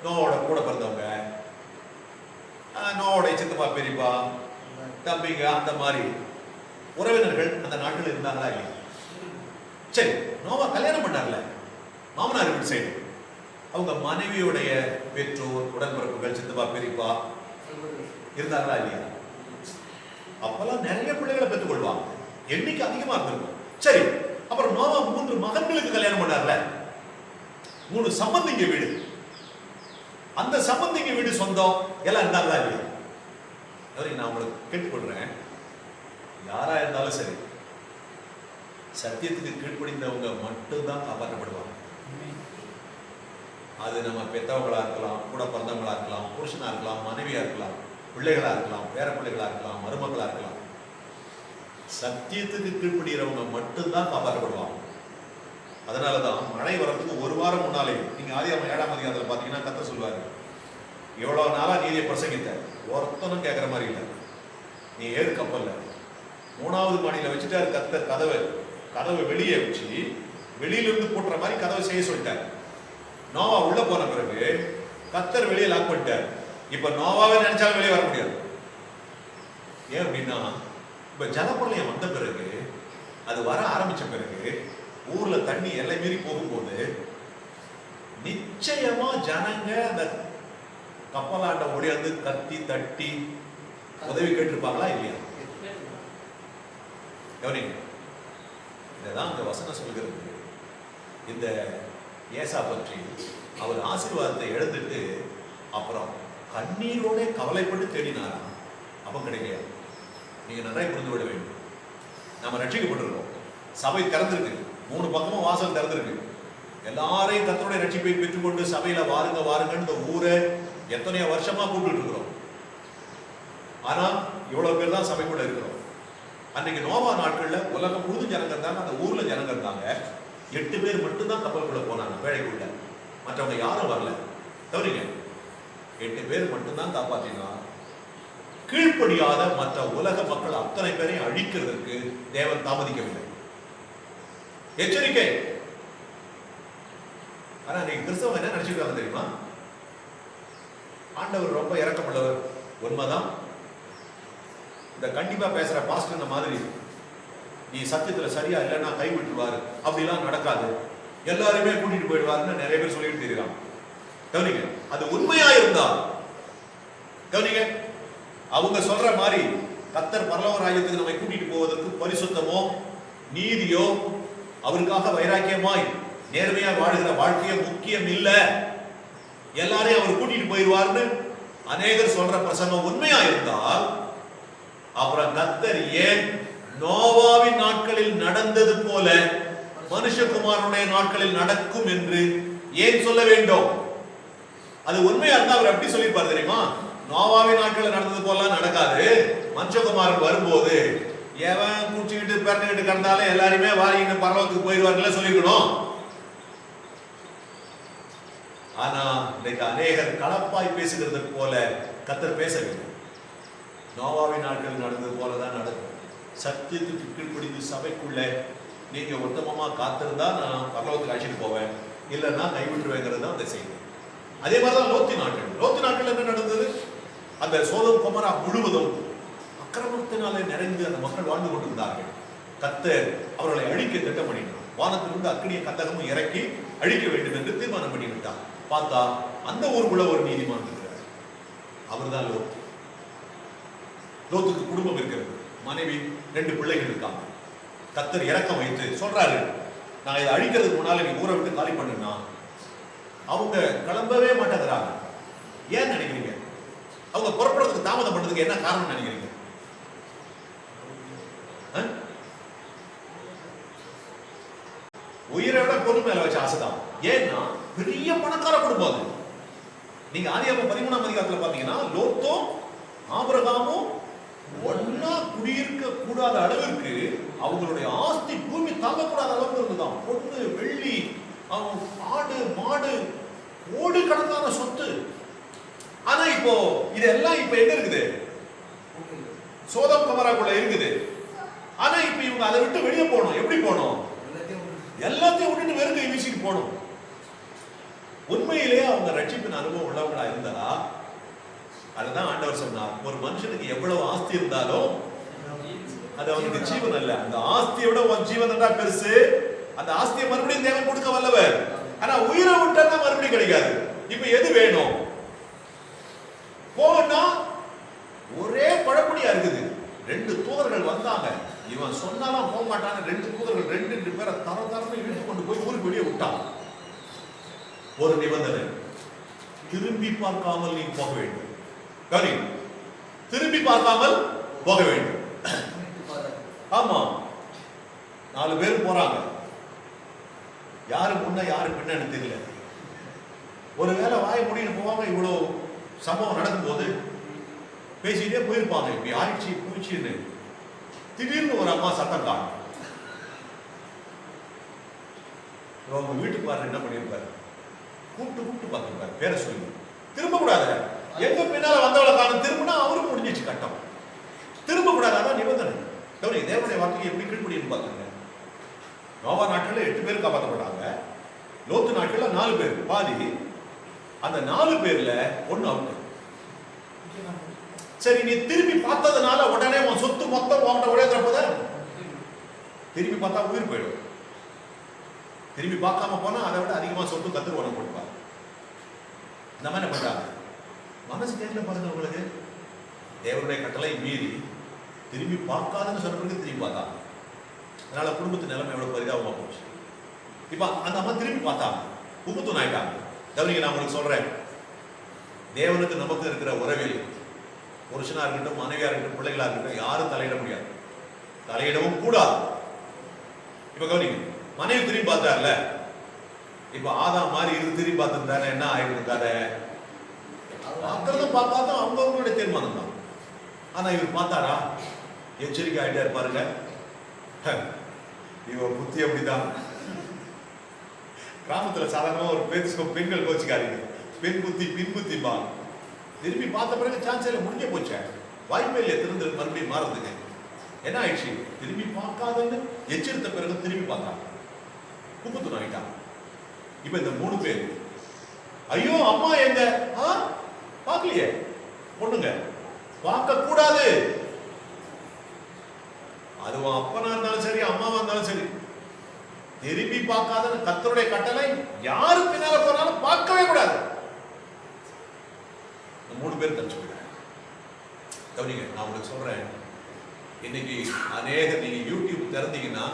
நோவோட கூட பிறந்தவங்க, நோவோடைய சித்தப்பா பெரியப்பா தம்பிங்க, அந்த மாதிரி உறவினர்கள் அந்த நாட்டில் இருந்தாங்களா இல்லையா? சரி, நோவா கல்யாணம் பண்ணார்ல மாமனார் வீட்டு சைடு, அவங்க மனைவியுடைய பெற்றோர், உடன்பிறப்புகள், சித்தப்பா பெரியப்பா இருந்தாங்களா இல்லையா? அப்பெல்லாம் நிறைய பிள்ளைகளை பெற்றுக்கொள்வாங்க, எண்ணிக்கை அதிகமா இருந்திருக்கும். சரி, அப்புறம் நோவா 3 மகன்களுக்கு கல்யாணம் பண்ணார்ல, 3 சம்பந்திங்க வீடு, அந்த சம்பந்திங்க வீடு சொந்தம் எல்லாம் இருந்தாங்களா இல்லையா? நான் உங்களுக்கு கேட்டுக்கொள்றேன், யாரா இருந்தாலும் சரி, சத்தியத்துக்கு கீழ்ப்படிந்தவங்க மட்டும்தான் காப்பாற்றப்படுவாங்க. அது நம்ம பெற்றவங்களா இருக்கலாம், கூட பிறந்தவங்களா இருக்கலாம், புருஷனா இருக்கலாம், மனைவியா இருக்கலாம், பிள்ளைகளா இருக்கலாம், பேர பிள்ளைகளா இருக்கலாம், மருமக்களா இருக்கலாம். சத்தியத்துக்கு கீழ்ப்படுகிறவங்க மட்டும்தான் காப்பாற்றப்படுவாங்க. அதனாலதான் மழை வரதுக்கு 1 வாரம் முன்னாலே, நீங்க ஆதியாகமம் 7ஆம் அதிகாரத்துல பாத்தீங்கன்னா கர்த்தர் சொல்வாரு, எவ்வளவு நாளா நீதியை பிரசங்கித்த, ஒருத்தனும் கேட்கிற மாதிரி இல்லை, நீ ஏறு கப்பல்ல 3வது மாடியில வச்சுட்டாரு கர்த்தர் கதவை வெளியே வச்சு வெளியிலிருந்து போட்டுற மாதிரி கதவை செய்ய சொல்லிட்டார். நோவா உள்ள போன பிறகு கர்த்தர் வெளியே லாக் பண்ணிட்டார். இப்ப நோவாவே நினைச்சாலும் வெளியே வர முடியாது. ஏன் அப்படின்னா இப்ப ஜலப்பிரளயம் வந்த பிறகு, அது வர ஆரம்பிச்ச பிறகு ஊர்ல தண்ணி எல்லை மீறி போகும்போது நிச்சயமா ஜனங்க அந்த கப்பலாண்ட ஓடியாந்து கத்தி தட்டி உதவி கேட்டிருப்பாங்களா இல்லையா? கவனிங்க, இதான் இந்த வசனம் சொல்கிறது. இந்த ஏசா பற்றி அவர் ஆசீர்வாதத்தை எழுந்துட்டு அப்புறம் கண்ணீரோட கவலைப்பட்டு தேடினாராம். அப்ப கிடைக்கலையா? நீங்க நிறைய புரிந்து கொள்ள வேண்டும். நம்ம ரட்சிக்கப்பட்டிருக்கோம். சபை திறந்திருக்கு, 3 பக்கமும் வாசல் திறந்திருக்கு. எல்லாரையும் கர்த்தருடைய ரட்சிப்பை பெற்றுக்கொண்டு சபையில வாருங்க வாருங்கன்னு இந்த ஊரை எத்தனையோ வருஷமா கூப்பிட்டு இருக்கிறோம். ஆனா இவ்வளவு பேர் தான் சபைக்குள்ள இருக்கிறோம். அன்னைக்கு நோவா நாட்கள்ல உலகம் முழுதும் ஜனங்க இருந்தாங்க, அந்த ஊர்ல ஜனங்க இருந்தாங்க. 8 பேர் மட்டும்தான் கப்பலுக்குள்ள போனாங்க, பேழைக்குள்ள. மற்றவங்க யாரும் வரல. தவறிங்க, 8 பேர் மட்டும்தான் காப்பாத்தினா. கீழ்ப்படியாத மற்ற உலக மக்கள் அத்தனை பேரையும் அழிக்கிறதுக்கு தேவன் தாமதிக்கவில்லை. எச்சரிக்கை. ஆனா நீங்க கிறிஸ்தவங்க என்ன நினைச்சுக்காங்க தெரியுமா? ஆண்டவர் ரொம்ப இரக்கமுள்ளவர். உண்மைதான். இந்த கண்டிப்பா பேசுற பாஸ்டர் மாதிரி நீ சத்தியத்துல சரியா இல்லைன்னா கை விட்டுருவாரு, அப்படிலாம் நடக்காது, எல்லாருமே கூட்டிட்டு போயிடுவாருன்னு நிறைய பேர் சொல்லிட்டு தெரியுறான். கவனிங்க, அது உண்மையா இருந்தா கவனிங்க, அவங்க சொல்ற மாதிரி கர்த்தர் பரலோக ராஜ்யத்துக்கு நம்மை கூட்டிட்டு போவதற்கு பரிசுத்தமோ நீதியோ அவருக்காக வைராக்கியமாய் நேர்மையா வாழ்கிற வாழ்க்கைய முக்கியம் இல்ல, எல்லாரையும் அவர் கூட்டிட்டு போயிடுவார்னு அநேகர் சொல்ற பிரசங்கம் உண்மையா இருந்தால், அப்புறம் கர்த்தர் ஏன் நோவாவின் நாட்களில் நடந்தது போல மனுஷகுமாரனுடைய நாட்களில் நடக்கும் என்று ஏன் சொல்ல வேண்டும்? அது உண்மையா இருந்தா அவர் எப்படி சொல்லிருப்பார் தெரியுமா? நோவாவின் நாட்களில் நடந்தது போல நடக்காது, மனுஷகுமாரன் வரும்போது எவன் குடிச்சுக்கிட்டு பிறந்துகிட்டு கிடந்தாலும் எல்லாருமே வாரின்னு பரலோகத்துக்கு போயிடுவார்கள் சொல்லிக்கணும். ஆனா இன்னைக்கு அநேகர் கலப்பாய் பேசுகிறது போல கர்த்தர் பேசவில்லை. நோவாவின் நாட்கள் நடந்தது போலதான் நடக்கும். சத்தியத்துக்கு கீழ்ப்படிந்து சபைக்குள்ள நீங்க உத்தமமா காத்திருந்தா நான் பரலோகத்துக்கு அழைச்சிட்டு போவேன், இல்லைன்னா கைவிட்டுருவேங்கிறது தான் அந்த செய்தி. அதே மாதிரிதான் லோத்து நாட்கள் என்ன நடந்தது? அந்த சோதோம் கொமோரா முழுவதும் அக்கிரமத்தினாலே நிறைந்து அந்த மக்கள் வாழ்ந்து கொண்டிருந்தார்கள். கர்த்தர் அவர்களை அழிக்க திட்டம் பண்ணினார். வானத்திலிருந்து அக்கினிய கந்தகமும் இறக்கி அழிக்க வேண்டும் என்று தீர்மானம் பண்ணிவிட்டார். பார்த்தா அந்த ஊருக்குள்ள ஒரு நீதிமான் இருக்கிறார், அவர்தான் லோத்து. லோத்துக்கு குடும்பம் இருக்கிறது, மனைவி 2 பிள்ளைகள் இருக்காங்க. கர்த்தர் இரக்கம் வைத்து சொல்றாரு, நான் இதை அழிக்கிறதுக்கு முன்னால நீ ஊரை விட்டு காலி பண்ணுனா அவங்க கிளம்பவே மாட்டேங்கிறாங்க. ஏன் நினைக்கிறீங்க? அவங்க புறப்படுறதுக்கு தாமதம் பண்றதுக்கு என்ன காரணம் நினைக்கிறீங்க? உயிரை விட பொருள் மேல வச்ச ஆசைதான். ஏன்னா பெரிய பணக்கார குடும்பம் அது. நீங்க ஆதியாகமம் 13ஆம் அதிகாரத்துல பாத்தீங்கன்னா லோத்தும் ஆபிரகாமும் ஒன்னா குடியிருக்க கூடாத அளவிற்கு அவங்களுடைய ஆஸ்தி பூமி தாங்கக்கூடாத அளவுக்கு இருந்துதான். பொண்ணு வெள்ளி, ஆடு மாடு, கோடி கணக்கான சொத்து. ஆனா இப்போ இதெல்லாம் இப்ப எங்க இருக்குது? சோதோம் கொமோராக்குள்ள இருக்குது. ஆனா இப்ப இவங்க அதை விட்டு வெளியே போகணும். எப்படி போகணும்? எல்லாத்தையும் விட்டுட்டு வெறும் கை வீசிட்டு போகணும். உண்மையிலேயே அவங்க ரட்சிப்பின் அனுபவம் உள்ளவங்களா இருந்தா, அதுதான் ஆண்டவர் சொன்னார், ஒரு மனுஷனுக்கு எவ்வளவு ஆஸ்தி இருந்தாலும் அது அவனுக்கு ஜீவன் அல்ல. அந்த ஆஸ்தியை விட உன் ஜீவன் தான் பெருசு. அந்த ஆஸ்தியை மறுபடியும் தேவன் கொடுக்க வல்லவர். ஆனா உயிரை விட்டா மறுபடியும் கிடைக்காது. இப்ப எது வேணும்? போனா ஒரே குழப்படியா இருக்குது. 2 தூதர்கள் வந்தாங்க, இவன் சொன்னாலும் போக மாட்டாங்க. 2 தூதர்கள் 2 பேரை தரன்னு இழுத்து கொண்டு போய் ஊருக்கு வெளியே விட்டான். ஒரு நிபந்தனை, திரும்பி பார்க்காமல் நீ போக வேண்டும். திரும்பி பார்க்காமல் போக வேண்டும். ஆமா, 4 பேர் போறாங்க. யாரு முன்ன யாரு பின்னு தெரியல. ஒருவேளை வாய முடின்னு போவாங்க. இவ்வளவு சம்பவம் நடக்கும் போது பேசிட்டே போயிருப்பாங்க, இப்படி ஆயிடுச்சு பூச்சின்னு. திடீர்னு ஒரு அம்மா சத்தம் காணும். அவங்க வீட்டுக்கு என்ன பண்ணிருப்பாரு? கூப்பிட்டு பார்த்துருப்பாரு, பேரை சொல்லி. திரும்ப கூடாது. எங்க பின்னால வந்தவளை காணும் திரும்பினா அவரும் முடிஞ்சிச்சு கட்டம். திரும்ப கூடாது, அதான் நிபந்தனை. தேவனுடைய வார்த்தையை எப்படி கீழ்ப்படியும் பார்த்துங்க. நோவா நாட்களில் 8 பேர் காப்பாற்றப்பட்டாங்க. லோத்து நாட்களில் 4 பேர், பாதி. அந்த 4 பேர்ல 1 அவுட். சரி, நீ திரும்பி பார்த்ததுனால உடனே உன் சொத்து மொத்தம் உன்கிட்ட உடையறப்போத திரும்பி பார்த்தா உயிர் போயிடும். திரும்பி பார்க்காம போனா அதை விட அதிகமா சொத்து கத்துரு உனக்கு கொடுப்பாரு. இந்த மாதிரி பண்றாங்க. மனசு கேட்கல பாருங்க உங்களுக்கு. தேவனுடைய கட்டளை மீறி திரும்பி பார்க்காதுன்னு சொல்றதுக்கு திரும்பி பார்த்தா, அதனால குடும்பத்து நிலைமை எவ்வளவு பரிதாபமா போச்சு. இப்ப அந்த அம்மா திரும்பி பார்த்தாங்க, கும்பத்தூன் ஆயிட்டாங்க. கவனிங்க, நான் உங்களுக்கு சொல்றேன், தேவனுக்கு நமக்கு இருக்கிற உறவில் புருஷனா இருக்கட்டும், மனைவியா இருக்கட்டும், பிள்ளைகளா இருக்கட்டும், யாரும் தலையிட முடியாது, தலையிடவும் கூடாது. இப்ப கவனிங்க, மனைவி திரும்பி பார்த்தார்ல, இப்ப ஆதாம் மாதிரி இருந்து திரும்பி பார்த்திருந்தாரு, என்ன ஆயிருக்கு கதை? பார்க்கறதும் பார்க்காதும் அவங்களுடைய தீர்மானம் தான். ஆனா இவர் பார்த்தாரா? எச்சரிக்கை ஆயிட்டா இருப்பாருங்க. இவன் புத்தி அப்படிதான். கிராமத்துல சாதாரணமா ஒரு பெண்கள் கோச்சிக்காரீங்க, பெண் புத்தி பின் புத்திமா. திரும்பி பார்த்த பிறகு சான்ஸ் இல்லை, முடிஞ்ச போச்ச, வாய்ப்பே இல்லை திருந்து மறுபடியும் மாறுறதுக்கு. என்ன ஆயிடுச்சு? திரும்பி பார்க்காதுன்னு எச்சரித்த பிறகு திரும்பி பார்த்தாங்க, கும்பத்தூன் ஆயிட்டாங்க. இப்ப இந்த 3 பேர், ஐயோ அம்மா எங்க? பார்க்கலையே, பொண்ணுங்க பார்க்க கூடாது. அதுவும் அப்பனா இருந்தாலும் சரி, அம்மாவா இருந்தாலும் சரி, திரும்பி பார்க்காதன்னு கர்த்தருடைய கட்டளை. யாரு பின்னால போனாலும் பார்க்கவே கூடாது. 3 பேர் தச்சு போயிட்டாங்க. கவனிங்க, நான் உங்களுக்கு சொல்றேன், இன்னைக்கு அநேக நீங்க யூடியூப் திறந்தீங்கன்னா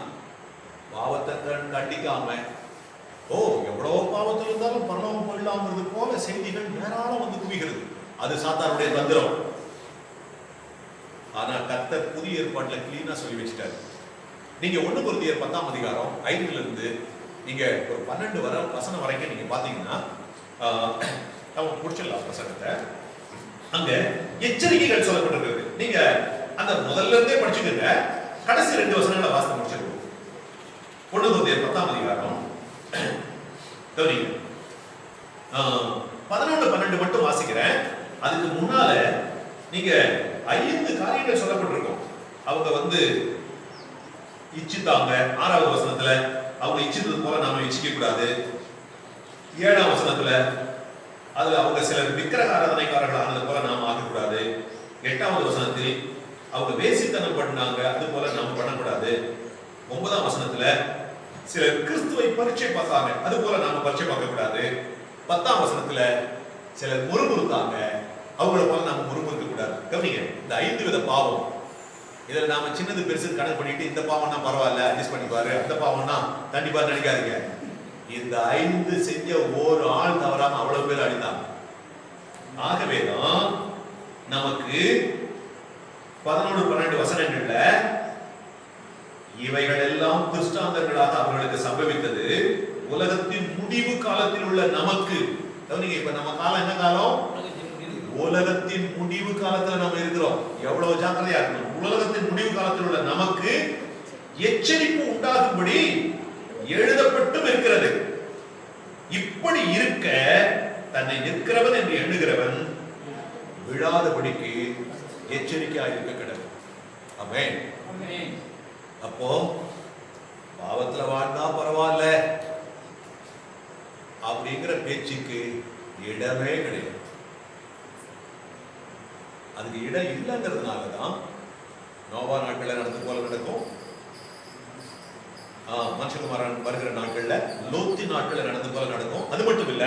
பாவத்தை கண்டிக்காம, எவ்வளவு பாவத்தில் இருந்தாலும் பரலோகம் போயிடலாம்ன்றது போல செய்திகள் ஏராளம் வந்து குவிகிறது. அது சாத்தானுடைய தந்திரம். ஆனா கர்த்தர் புதிய ஏற்பாட்டுல கிளீனா சொல்லி வச்சுட்டாரு. நீங்க 1 கொரிந்தியர் 10ஆம் அதிகாரம் 5ல இருந்து நீங்க ஒரு 12 வசனம் வரைக்கும் நீங்க பாத்தீங்கன்னா, நம்ம முடிச்சிடலாம் வசனத்தை. அங்க எச்சரிக்கைகள் சொல்லப்பட்டிருக்கிறது. நீங்க அந்த முதல்ல இருந்தே படிச்சுக்கங்க, கடைசி 2 வசனங்களை வாசித்து முடிச்சிருக்கோம். 1 கொரிந்தியர் 10ஆம் அதிகாரம் 11, 12 மட்டும் வாசிக்கிறேன். அதுக்கு முன்னால நீங்க 5 காரியங்கள் சொல்லப்பட்டிருக்கும். அவங்க வந்து இச்சித்தாங்க. 6வது வசனத்துல அவங்க இச்சித்தது போல நாம இச்சிக்க கூடாது. 7ஆம் வசனத்துல அதுல அவங்க சிலர் விக்கிரக ஆராதனைக்காரர்கள் ஆனது போல நாம ஆகக்கூடாது. 8வது வசனத்தில் அவங்க வேசித்தனம் பண்ணாங்க, அது போல நாம பண்ணக்கூடாது. 9ஆம் வசனத்துல சிலர் கிறிஸ்துவை பரீட்சை பார்த்தாங்க, அது போல நாம பரீட்சை பார்க்க கூடாது. 10ஆம் வசனத்துல சிலர் முறுமுறுத்தாங்க, அவங்கள போல நாம முறுமுறுக்க கூடாது. கவனிங்க, இந்த 5 வித பாவம். இதுல நாம சின்னது பெருசு கணக்கு பண்ணிட்டு இந்த பாவம்னா பரவாயில்ல அட்ஜஸ்ட் பண்ணிப்பாரு, அந்த பாவம்னா கண்டிப்பா நினைக்காதீங்க. இந்த 5 செஞ்ச ஒரு ஆள் தவறாம அவ்வளவு பேர் அழிந்தாங்க. ஆகவேதான் நமக்கு 11, 12 வசனங்கள்ல இவைகள் எல்லாம் திருஷ்டாந்தங்களாக அவர்களுக்கு சம்பவித்தது உலகத்தின் முடிவு காலத்தில் உள்ள நமக்கு. இப்ப நம்ம காலம் என்ன காலம்? உலகத்தின் முடிவு காலத்துல நம்ம இருக்கிறோம். எவ்வளவு ஜாக்கிரதையா இருக்கணும். உலகத்தின் முடிவு காலத்தில் உள்ள நமக்கு எச்சரிப்பு உண்டாகும்படி எழுதப்பட்டும் இருக்கிறது. இப்படி இருக்க தன்னை நிற்கிறவன் என்று எண்ணுகிறவன் விழாதபடிக்கு எச்சரிக்கையாக இருக்க கிடக்கு. ஆமென். அப்போ பாவத்துல வாழ்ந்தா பரவாயில்ல அப்படிங்கிற பேச்சுக்கு இடமே கிடையாது. அதுக்கு இடம் இல்லைங்கிறதுனாலதான் நோவா நாட்கள்ல நடந்து போல நடக்கும், மனுஷகுமாரன் வருகிற நாட்கள்ல லோத்தி நாட்கள்ல நடந்து போல நடக்கும். அது மட்டும் இல்ல,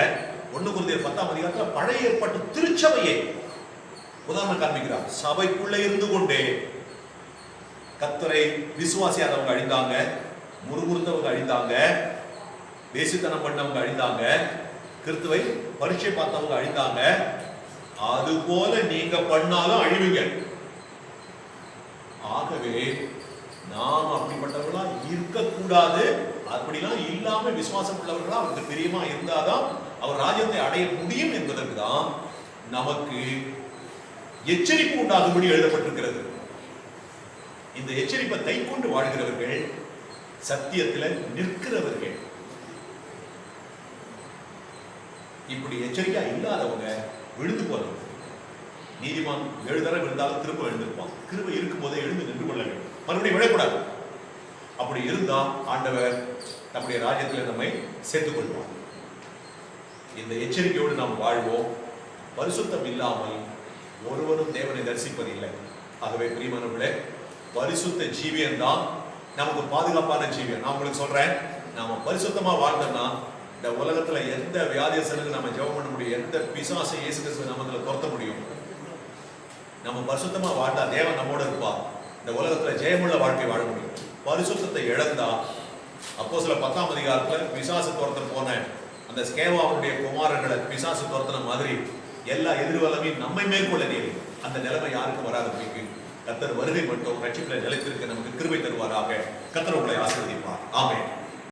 1 கொரிந்தியர் 10ஆம் அதிகாரத்துல பழைய ஏற்பாட்டு திருச்சபையை உதாரணம் காண்பிக்கிறார். சபைக்குள்ள இருந்து கொண்டே கர்த்தரை விசுவாசியாதவங்க அழிந்தாங்க, முறுமுறுத்தவங்க அழிந்தாங்க, வேசித்தனம் பண்ணவங்க அழிந்தாங்க, கிறிஸ்துவை பரீட்சை பார்த்தவங்க அழிந்தாங்க. அது போல நீங்க பண்ணாலும் அழிவுங்க. ஆகவே நாம் அப்படிப்பட்டவர்களா இருக்கக்கூடாது. அப்படிலாம் இல்லாம விசுவாசம் உள்ளவர்களா அவருக்கு பிரியமா இருந்தாதான் அவர் ராஜ்யத்தை அடைய முடியும் என்பதற்கு தான் நமக்கு எச்சரிப்பு உண்டாகும்படி எழுதப்பட்டிருக்கிறது. இந்த எச்சரிப்பை கை கொண்டு வாழ்கிறவர்கள் சத்தியத்துல நிற்கிறவர்கள். இப்படி எச்சரிக்கையா இல்லாதவங்க விழுந்து போறவங்க. நீதிமான் 7 தடவை விழுந்தாலும் திரும்ப எழுந்திருப்பான். கிருபை இருக்கும் போதே எழுந்து நின்று கொள்ள வேண்டும். மறுபடியும் விழக்கூடாது. அப்படி இருந்தா ஆண்டவர் நம்முடைய ராஜ்யத்தில் நம்மை சேர்த்துக் கொள்வார். இந்த எச்சரிக்கையோடு நாம் வாழ்வோம். பரிசுத்தம் இல்லாமல் ஒருவரும் தேவனை தரிசிப்பதில்லை. ஆகவே பிரியமானவர்களே, பரிசுத்த ஜீவியம் தான் நமக்கு பாதுகாப்பான ஜீவியம். நான் உங்களுக்கு சொல்றேன், நாம பரிசுத்தமா வாழ்ந்தோம்னா இந்த உலகத்துல எந்த வியாதியசனுக்கு நம்ம ஜெபம் பண்ண முடியும், எந்த பிசாசை இயேசு கிறிஸ்துவை நமக்குள்ள துரத்த முடியும். நம்ம பரிசுத்தமா வாழ்ந்தா தேவன் நம்மோட இருப்பா. இந்த உலகத்துல ஜெயமுள்ள வாழ்க்கை வாழ முடியும். பரிசுத்தத்தை இழந்தா, அப்போஸ்தலர் 10ஆம் அதிகாரத்துல பிசாசு துரத்த போன அந்த ஸ்கேவாவுடைய குமாரர்களை பிசாசு துரத்தின மாதிரி எல்லா எதிர்வலமையும் நம்மை மேற்கொள்ள நேரும். அந்த நிலைமை யாருக்கும் வராதபடிக்கு கர்த்தர் வருகை மட்டும் ரட்சிப்பில் நிலைத்திருக்க நமக்கு கிருபை தருவாராக. கர்த்தர் உங்களை ஆசீர்வதிப்பார். ஆமென்.